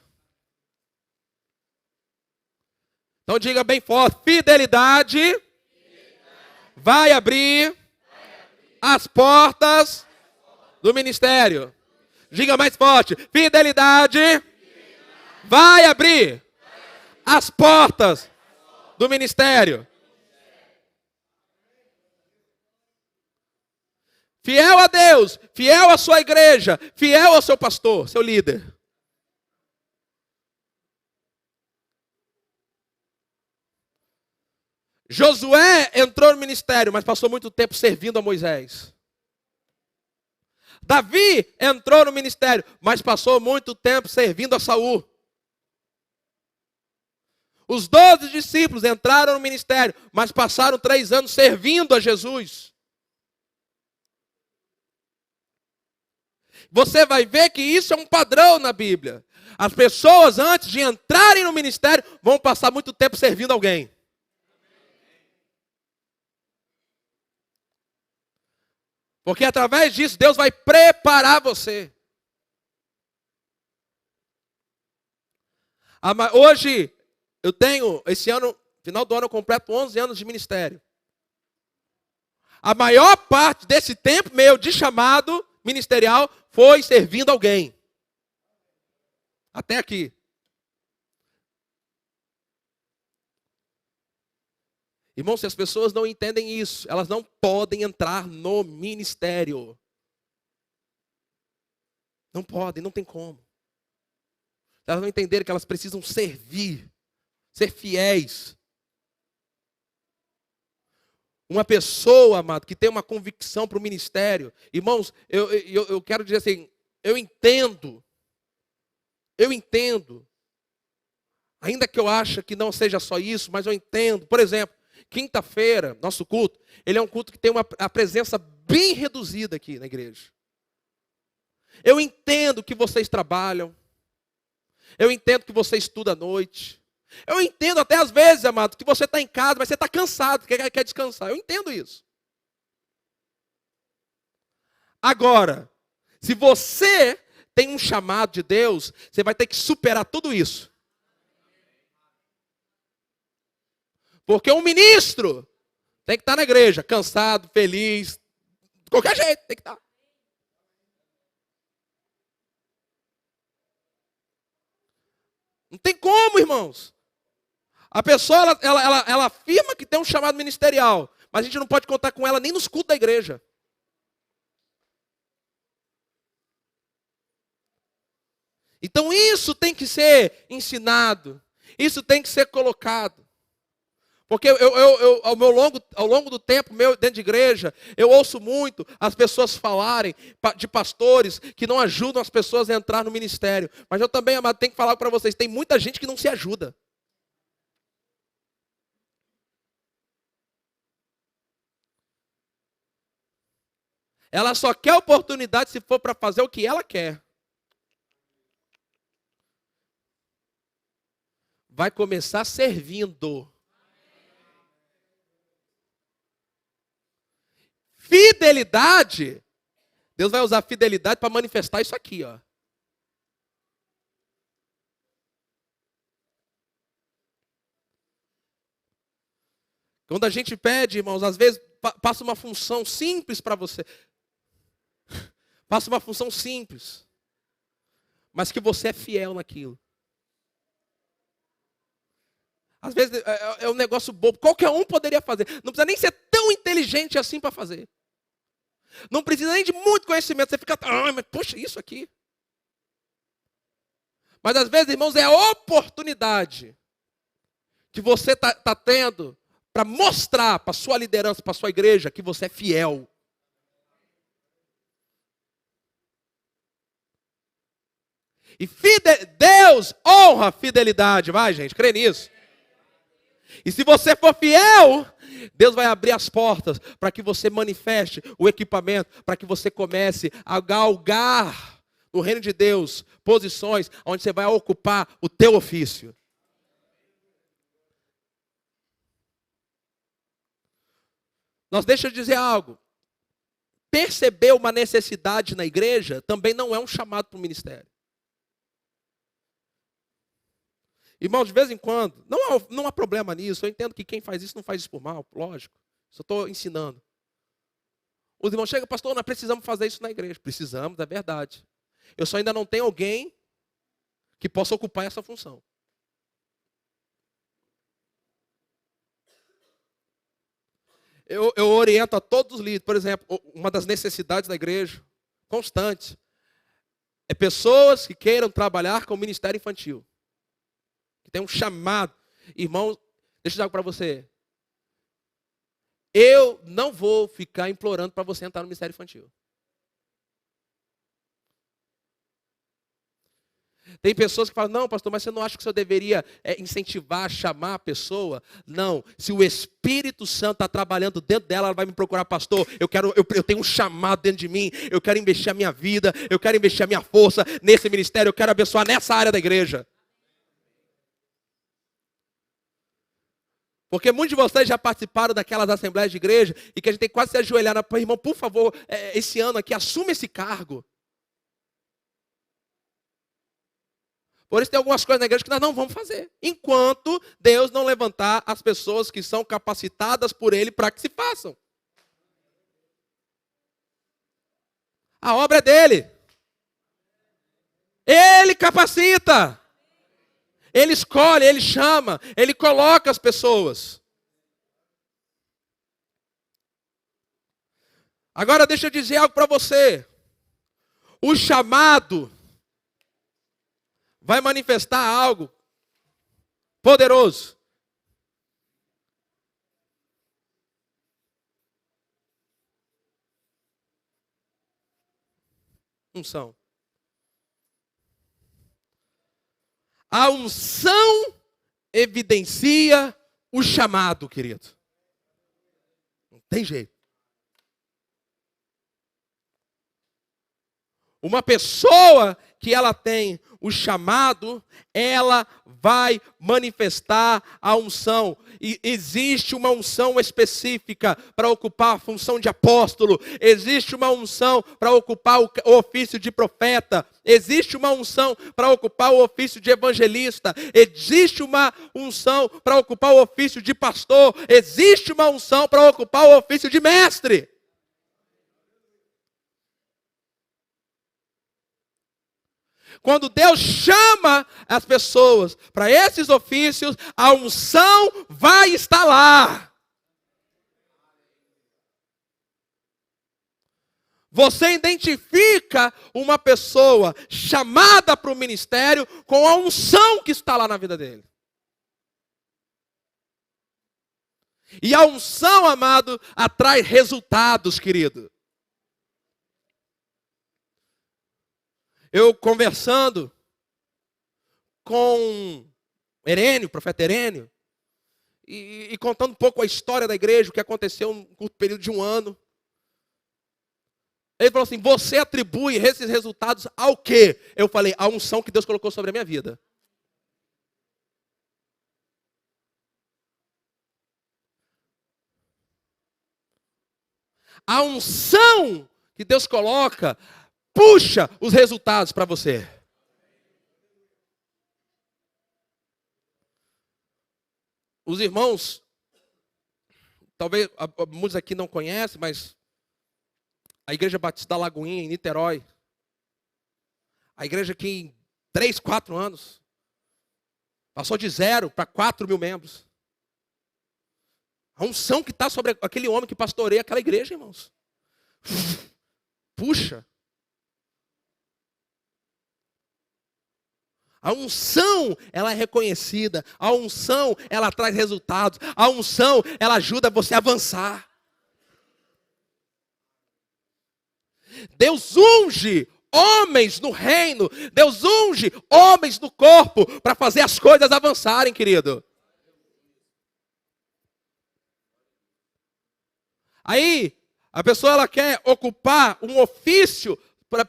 Então diga bem forte: fidelidade vai abrir as portas do ministério. Diga mais forte: fidelidade vai abrir as portas do ministério. Fiel a Deus, fiel à sua igreja, fiel ao seu pastor, seu líder. Josué entrou no ministério, mas passou muito tempo servindo a Moisés. Davi entrou no ministério, mas passou muito tempo servindo a Saul. Os 12 discípulos entraram no ministério, mas passaram 3 anos servindo a Jesus. Você vai ver que isso é um padrão na Bíblia. As pessoas, antes de entrarem no ministério, vão passar muito tempo servindo alguém. Porque através disso, Deus vai preparar você. Hoje, eu tenho, esse ano, final do ano, eu completo 11 anos de ministério. A maior parte desse tempo meu de chamado ministerial foi servindo alguém. Até aqui. Irmão, se as pessoas não entendem isso, elas não podem entrar no ministério. Não podem, não tem como. Elas não entenderem que elas precisam servir, ser fiéis. Uma pessoa, amado, que tem uma convicção para o ministério. Irmãos, eu quero dizer assim, eu entendo. Ainda que eu ache que não seja só isso, mas eu entendo. Por exemplo, quinta-feira, nosso culto, ele é um culto que tem a presença bem reduzida aqui na igreja. Eu entendo que vocês trabalham. Eu entendo que você estuda à noite. Eu entendo até às vezes, amado, que você está em casa, mas você está cansado, quer descansar. Eu entendo isso. Agora, se você tem um chamado de Deus, você vai ter que superar tudo isso. Porque um ministro tem que estar na igreja, cansado, feliz, de qualquer jeito, tem que estar. Não tem como, irmãos. A pessoa, ela afirma que tem um chamado ministerial, mas a gente não pode contar com ela nem nos cultos da igreja. Então isso tem que ser ensinado, isso tem que ser colocado. Porque ao longo do tempo meu dentro de igreja, eu ouço muito as pessoas falarem de pastores que não ajudam as pessoas a entrar no ministério. Mas eu também, amado, tenho que falar para vocês, tem muita gente que não se ajuda. Ela só quer oportunidade se for para fazer o que ela quer. Vai começar servindo. Fidelidade. Deus vai usar fidelidade para manifestar isso aqui, ó. Quando a gente pede, irmãos, às vezes passa uma função simples para você. Passa uma função simples. Mas que você é fiel naquilo. Às vezes é um negócio bobo. Qualquer um poderia fazer. Não precisa nem ser tão inteligente assim para fazer. Não precisa nem de muito conhecimento. Você fica, mas poxa, isso aqui. Mas às vezes, irmãos, é a oportunidade que você está tendo para mostrar para a sua liderança, para a sua igreja, que você é fiel. E Deus honra a fidelidade. Vai, gente, crê nisso. E se você for fiel, Deus vai abrir as portas para que você manifeste o equipamento, para que você comece a galgar no reino de Deus posições onde você vai ocupar o teu ofício. Nós deixa eu dizer algo. Perceber uma necessidade na igreja também não é um chamado para o ministério. Irmão, de vez em quando, não há problema nisso. Eu entendo que quem faz isso não faz isso por mal, lógico. Só estou ensinando. Os irmãos chegam, pastor, nós precisamos fazer isso na igreja. Precisamos, é verdade. Eu só ainda não tenho alguém que possa ocupar essa função. Eu oriento a todos os líderes. Por exemplo, uma das necessidades da igreja, constante, é pessoas que queiram trabalhar com o ministério infantil. Que tem um chamado. Irmão, deixa eu dizer algo para você. eu não vou ficar implorando para você entrar no ministério infantil. Tem pessoas que falam, não, pastor, mas você não acha que o senhor deveria incentivar, chamar a pessoa? Não, se o Espírito Santo está trabalhando dentro dela, ela vai me procurar, pastor, eu tenho um chamado dentro de mim, eu quero investir a minha vida, eu quero investir a minha força nesse ministério, eu quero abençoar nessa área da igreja. Porque muitos de vocês já participaram daquelas assembleias de igreja e que a gente tem que quase se ajoelhar, irmão, por favor, esse ano aqui, assume esse cargo. Por isso tem algumas coisas na igreja que nós não vamos fazer, enquanto Deus não levantar as pessoas que são capacitadas por Ele para que se façam. A obra é dele. Ele capacita. Ele escolhe, ele chama, ele coloca as pessoas. Agora deixa eu dizer algo para você. O chamado vai manifestar algo poderoso. Unção. A unção evidencia o chamado, querido. Não tem jeito. Uma pessoa que ela tem o chamado, ela vai manifestar a unção. E existe uma unção específica para ocupar a função de apóstolo. Existe uma unção para ocupar o ofício de profeta. Existe uma unção para ocupar o ofício de evangelista. Existe uma unção para ocupar o ofício de pastor. Existe uma unção para ocupar o ofício de mestre. Quando Deus chama as pessoas para esses ofícios, a unção vai estar lá. Você identifica uma pessoa chamada para o ministério com a unção que está lá na vida dele. E a unção, amado, atrai resultados, querido. Eu conversando com Herênio, o profeta Herênio, e contando um pouco a história da igreja, o que aconteceu num curto período de um ano. Ele falou assim, você atribui esses resultados ao quê? Eu falei, a unção que Deus colocou sobre a minha vida. A unção que Deus coloca puxa os resultados para você. Os irmãos, talvez muitos aqui não conhecem, mas a Igreja Batista da Lagoinha, em Niterói, a igreja que em 3, 4 anos passou de 0 para 4 mil membros. A unção que está sobre aquele homem que pastoreia aquela igreja, irmãos. Puxa. A unção, ela é reconhecida. A unção, ela traz resultados. A unção, ela ajuda você a avançar. Deus unge homens no reino. Deus unge homens no corpo para fazer as coisas avançarem, querido. Aí, a pessoa ela quer ocupar um ofício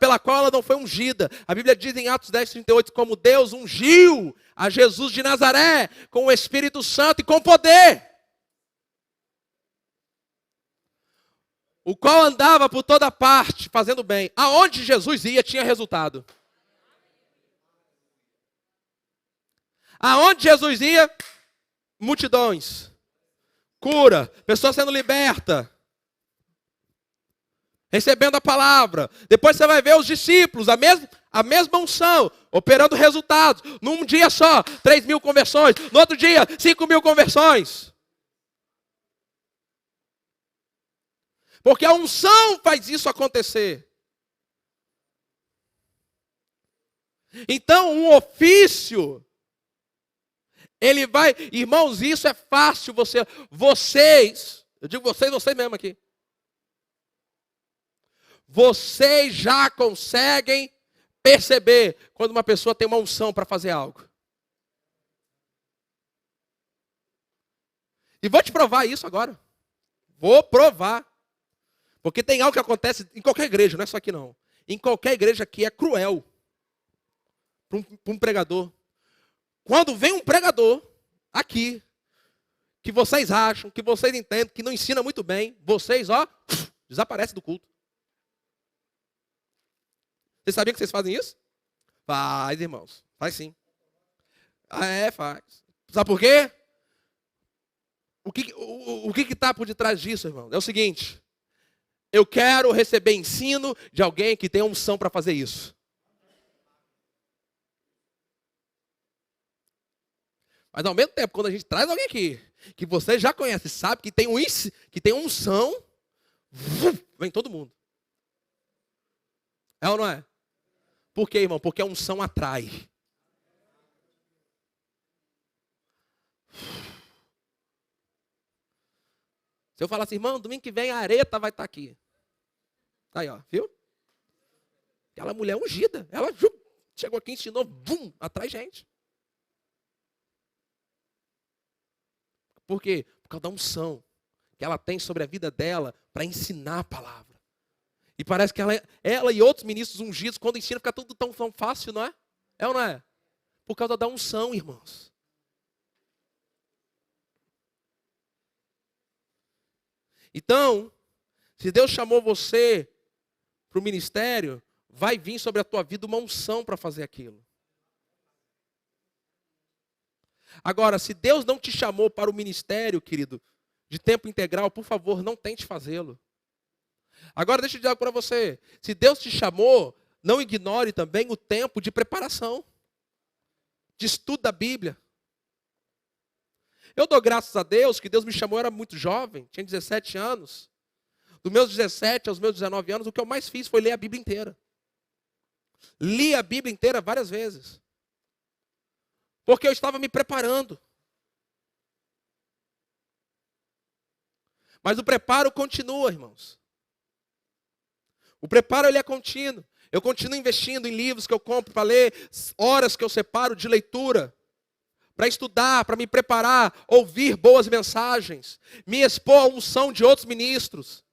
pela qual ela não foi ungida. A Bíblia diz em Atos 10, 38, como Deus ungiu a Jesus de Nazaré com o Espírito Santo e com poder. O qual andava por toda parte, fazendo bem. Aonde Jesus ia, tinha resultado. Aonde Jesus ia, multidões. Cura, pessoas sendo libertas. Recebendo a palavra. Depois você vai ver os discípulos, a mesma unção, operando resultados. Num dia só, 3 mil conversões. No outro dia, 5 mil conversões. Porque a unção faz isso acontecer. Então, um ofício, ele vai... Irmãos, isso é fácil. Vocês, Eu digo vocês mesmo aqui. Vocês já conseguem perceber quando uma pessoa tem uma unção para fazer algo. E vou te provar isso agora. Vou provar. Porque tem algo que acontece em qualquer igreja, não é só aqui não. Em qualquer igreja que é cruel para um pregador. Quando vem um pregador aqui, que vocês acham, que vocês entendem, que não ensina muito bem, vocês, desaparecem do culto. Vocês sabiam que vocês fazem isso? Faz, irmãos. Faz sim. Faz. Sabe por quê? O que está por detrás disso, irmão? É o seguinte. Eu quero receber ensino de alguém que tem unção para fazer isso. Mas ao mesmo tempo, quando a gente traz alguém aqui, que você já conhece, sabe que tem unção, vem todo mundo. É ou não é? Por quê, irmão? Porque a unção atrai. Se eu falar assim, irmão, domingo que vem a Areta vai estar aqui. Aí, ó, viu? Aquela mulher ungida. Ela chegou aqui, ensinou, atrai gente. Por quê? Por causa da unção que ela tem sobre a vida dela para ensinar a palavra. E parece que ela e outros ministros ungidos, quando ensinam, fica tudo tão fácil, não é? É ou não é? Por causa da unção, irmãos. Então, se Deus chamou você para o ministério, vai vir sobre a tua vida uma unção para fazer aquilo. Agora, se Deus não te chamou para o ministério, querido, de tempo integral, por favor, não tente fazê-lo. Agora, deixa eu dizer algo para você. Se Deus te chamou, não ignore também o tempo de preparação, de estudo da Bíblia. Eu dou graças a Deus que Deus me chamou, eu era muito jovem, tinha 17 anos. Dos meus 17 aos meus 19 anos, o que eu mais fiz foi ler a Bíblia inteira. Li a Bíblia inteira várias vezes. Porque eu estava me preparando. Mas o preparo continua, irmãos. O preparo ele é contínuo. Eu continuo investindo em livros que eu compro para ler, horas que eu separo de leitura, para estudar, para me preparar, ouvir boas mensagens, me expor à unção de outros ministros.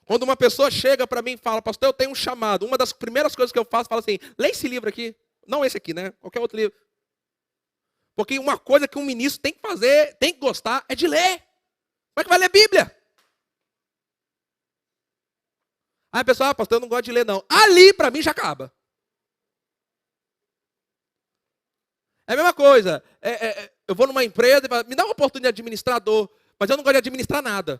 Quando uma pessoa chega para mim e fala, pastor, eu tenho um chamado, uma das primeiras coisas que eu faço, falo assim, lê esse livro aqui. Não esse aqui, né? Qualquer outro livro. Porque uma coisa que um ministro tem que fazer, tem que gostar, é de ler. Como é que vai ler Bíblia? Aí a pessoa, pastor, eu não gosto de ler não. Ali, para mim, já acaba. É a mesma coisa. Eu vou numa empresa e falo, me dá uma oportunidade de administrador, mas eu não gosto de administrar nada.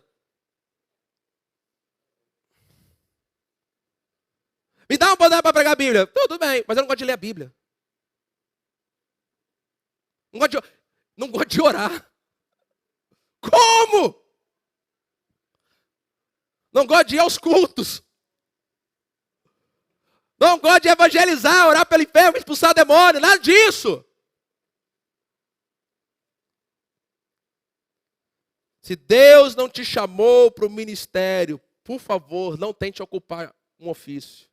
Me dá uma oportunidade para pregar a Bíblia. Tudo bem, mas eu não gosto de ler a Bíblia. Não gosto de orar. Como? Não gosto de ir aos cultos. Não gosto de evangelizar, orar pelo enfermo, expulsar demônio, nada disso. Se Deus não te chamou para o ministério, por favor, não tente ocupar um ofício.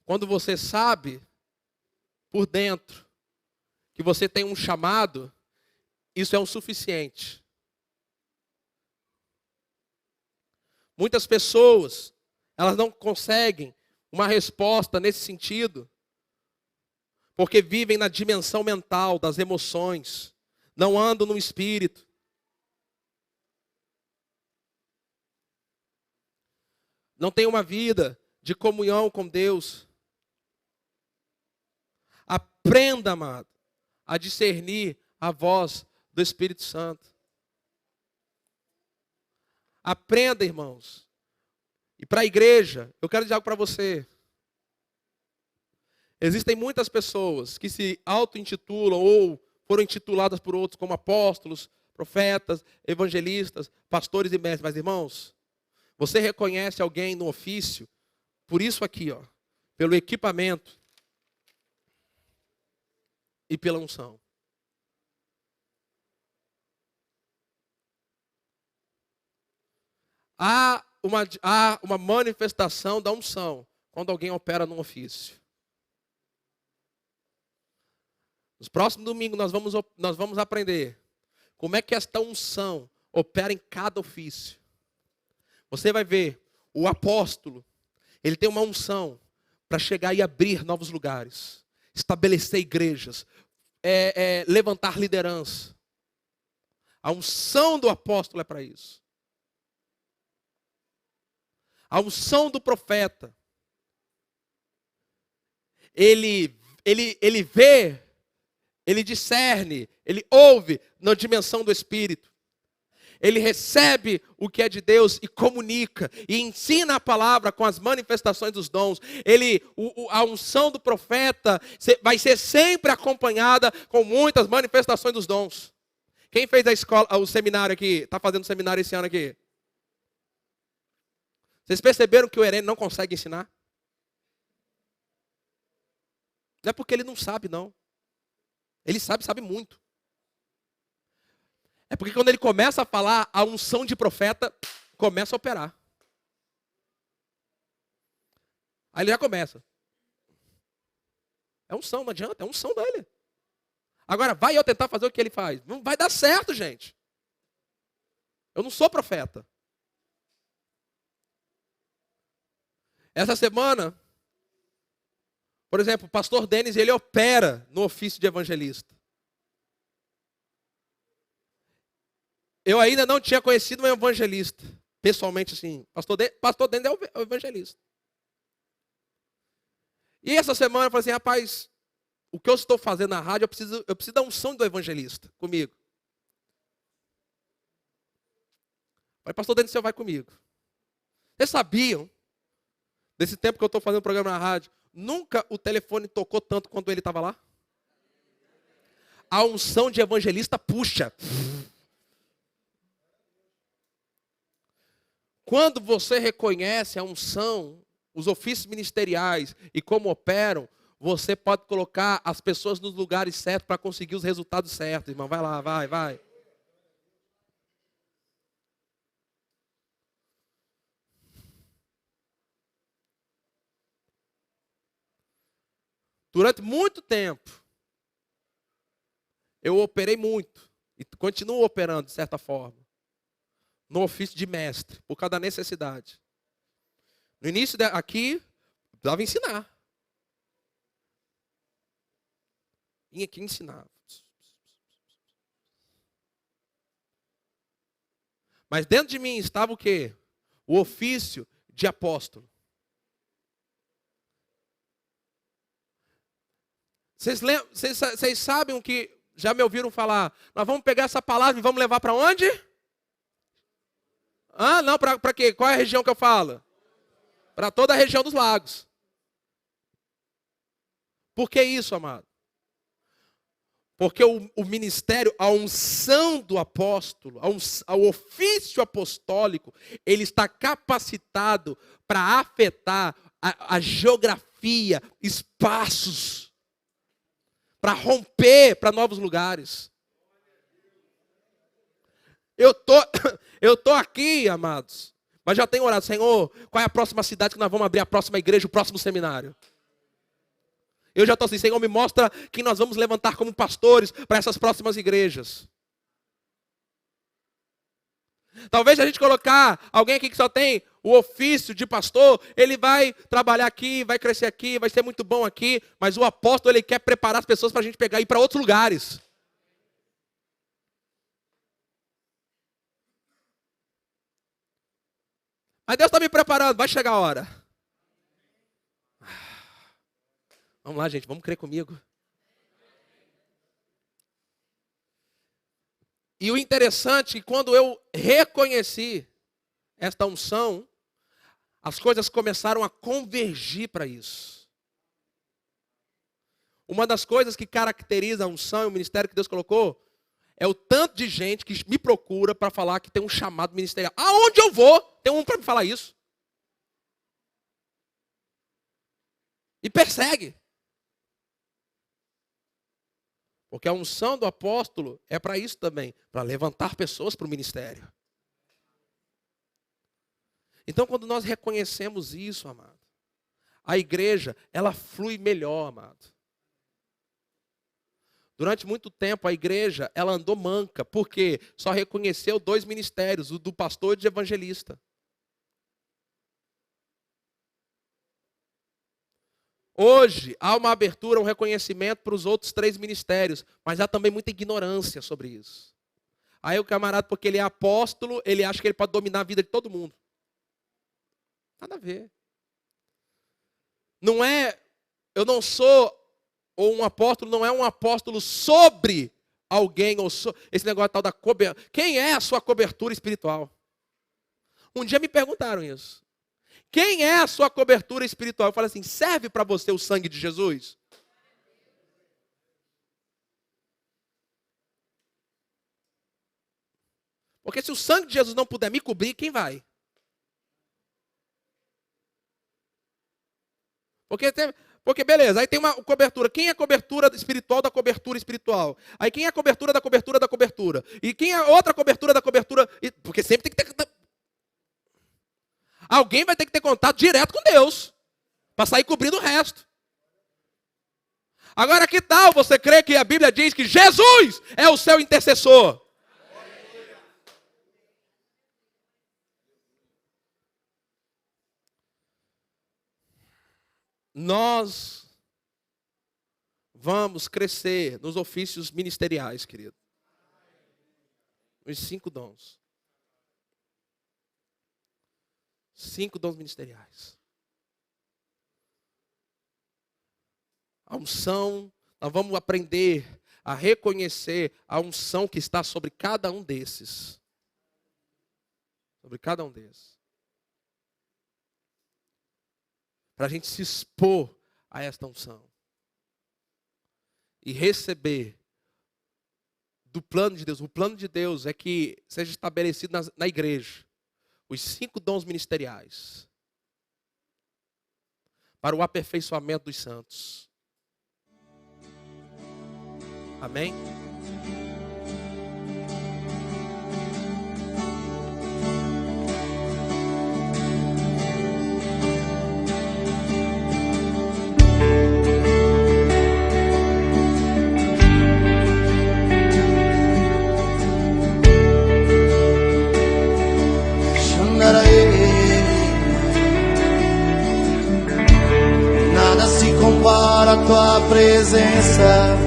Quando você sabe, por dentro, que você tem um chamado, isso é o suficiente. Muitas pessoas, elas não conseguem uma resposta nesse sentido, porque vivem na dimensão mental das emoções, não andam no espírito. Não tem uma vida de comunhão com Deus. Aprenda, amado, a discernir a voz do Espírito Santo. Aprenda, irmãos. E para a igreja, eu quero dizer algo para você. Existem muitas pessoas que se auto-intitulam ou foram intituladas por outros como apóstolos, profetas, evangelistas, pastores e mestres. Mas, irmãos, você reconhece alguém no ofício por isso aqui, ó, pelo equipamento. e pela unção. Há uma manifestação da unção quando alguém opera num ofício. Nos próximos domingos nós vamos aprender como é que esta unção opera em cada ofício. Você vai ver, o apóstolo, ele tem uma unção para chegar e abrir novos lugares, estabelecer igrejas, levantar liderança. A unção do apóstolo é para isso. A unção do profeta, ele vê, ele discerne, ele ouve na dimensão do Espírito. Ele recebe o que é de Deus e comunica, e ensina a palavra com as manifestações dos dons. A unção do profeta vai ser sempre acompanhada com muitas manifestações dos dons. Quem fez a escola, o seminário aqui, está fazendo seminário esse ano aqui? Vocês perceberam que o Herênio não consegue ensinar? Não é porque ele não sabe, não. Ele sabe muito. É porque quando ele começa a falar, a unção de profeta começa a operar. Aí ele já começa. É unção, não adianta, é unção dele. Agora, vai eu tentar fazer o que ele faz. Não vai dar certo, gente. Eu não sou profeta. Essa semana, por exemplo, o pastor Denis, ele opera no ofício de evangelista. Eu ainda não tinha conhecido um evangelista, pessoalmente assim. Pastor Denis é o evangelista. E essa semana eu falei assim, rapaz, o que eu estou fazendo na rádio, eu preciso da unção do evangelista comigo. Falei, pastor Denis, o senhor vai comigo. Vocês sabiam, desse tempo que eu estou fazendo o programa na rádio, nunca o telefone tocou tanto quando ele estava lá? A unção de evangelista puxa. Quando você reconhece a unção, os ofícios ministeriais e como operam, você pode colocar as pessoas nos lugares certos para conseguir os resultados certos, irmão. Vai lá, vai. Durante muito tempo, eu operei muito e continuo operando de certa forma no ofício de mestre, por causa da necessidade. No início aqui, precisava ensinar. Vim aqui ensinar. Mas dentro de mim estava o quê? O ofício de apóstolo. Vocês sabem o que já me ouviram falar? Nós vamos pegar essa palavra e vamos levar para onde? Não, para quê? Qual é a região que eu falo? Para toda a região dos lagos. Por que isso, amado? Porque o ministério, a unção do apóstolo, o ofício apostólico, ele está capacitado para afetar a geografia, espaços, para romper para novos lugares. Eu tô aqui, amados, mas já tenho orado, Senhor, qual é a próxima cidade que nós vamos abrir a próxima igreja, o próximo seminário? Eu já estou assim, Senhor, me mostra que nós vamos levantar como pastores para essas próximas igrejas. Talvez a gente colocar alguém aqui que só tem o ofício de pastor, ele vai trabalhar aqui, vai crescer aqui, vai ser muito bom aqui, mas o apóstolo, ele quer preparar as pessoas para a gente pegar e ir para outros lugares. Mas Deus está me preparando, vai chegar a hora. Vamos lá, gente, vamos crer comigo. E o interessante é que quando eu reconheci esta unção, as coisas começaram a convergir para isso. Uma das coisas que caracteriza a unção e o ministério que Deus colocou é o tanto de gente que me procura para falar que tem um chamado ministerial. Aonde eu vou, tem um para me falar isso. E persegue. Porque a unção do apóstolo é para isso também, para levantar pessoas para o ministério. Então, quando nós reconhecemos isso, amado, a igreja, ela flui melhor, amado. Durante muito tempo, a igreja, ela andou manca, porque só reconheceu 2 ministérios, o do pastor e de evangelista. Hoje, há uma abertura, um reconhecimento para os outros 3 ministérios, mas há também muita ignorância sobre isso. Aí o camarada, porque ele é apóstolo, ele acha que ele pode dominar a vida de todo mundo. Nada a ver. Não é, eu não sou, ou um apóstolo não é um apóstolo sobre alguém, ou esse negócio tal da cobertura. Quem é a sua cobertura espiritual? Um dia me perguntaram isso. Quem é a sua cobertura espiritual? Eu falei assim, serve para você o sangue de Jesus? Porque se o sangue de Jesus não puder me cobrir, quem vai? Porque beleza, aí tem uma cobertura. Quem é a cobertura espiritual da cobertura espiritual? Aí quem é a cobertura da cobertura da cobertura? E quem é a outra cobertura da cobertura? Porque sempre tem que ter... Alguém vai ter que ter contato direto com Deus, para sair cobrindo o resto. Agora que tal você crer que a Bíblia diz que Jesus é o seu intercessor? Nós vamos crescer nos ofícios ministeriais, querido. Os 5 dons. 5 dons ministeriais. A unção, nós vamos aprender a reconhecer a unção que está sobre cada um desses. Sobre cada um desses. Para a gente se expor a esta unção. E receber do plano de Deus. O plano de Deus é que seja estabelecido na igreja os 5 dons ministeriais para o aperfeiçoamento dos santos. Amém? Nada se compara à tua presença.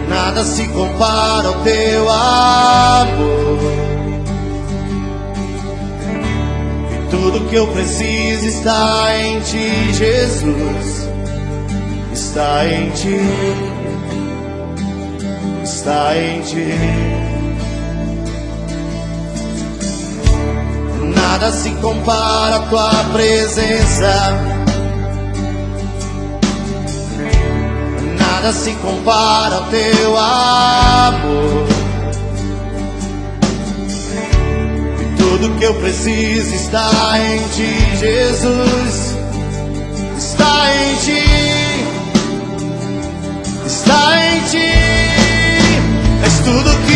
Nada se compara ao teu amor. E tudo que eu preciso está em ti, Jesus. Está em ti. Está em ti. Nada se compara à tua presença. Nada se compara ao teu amor. E tudo que eu preciso está em ti, Jesus. Está em ti. Está em ti. És tudo que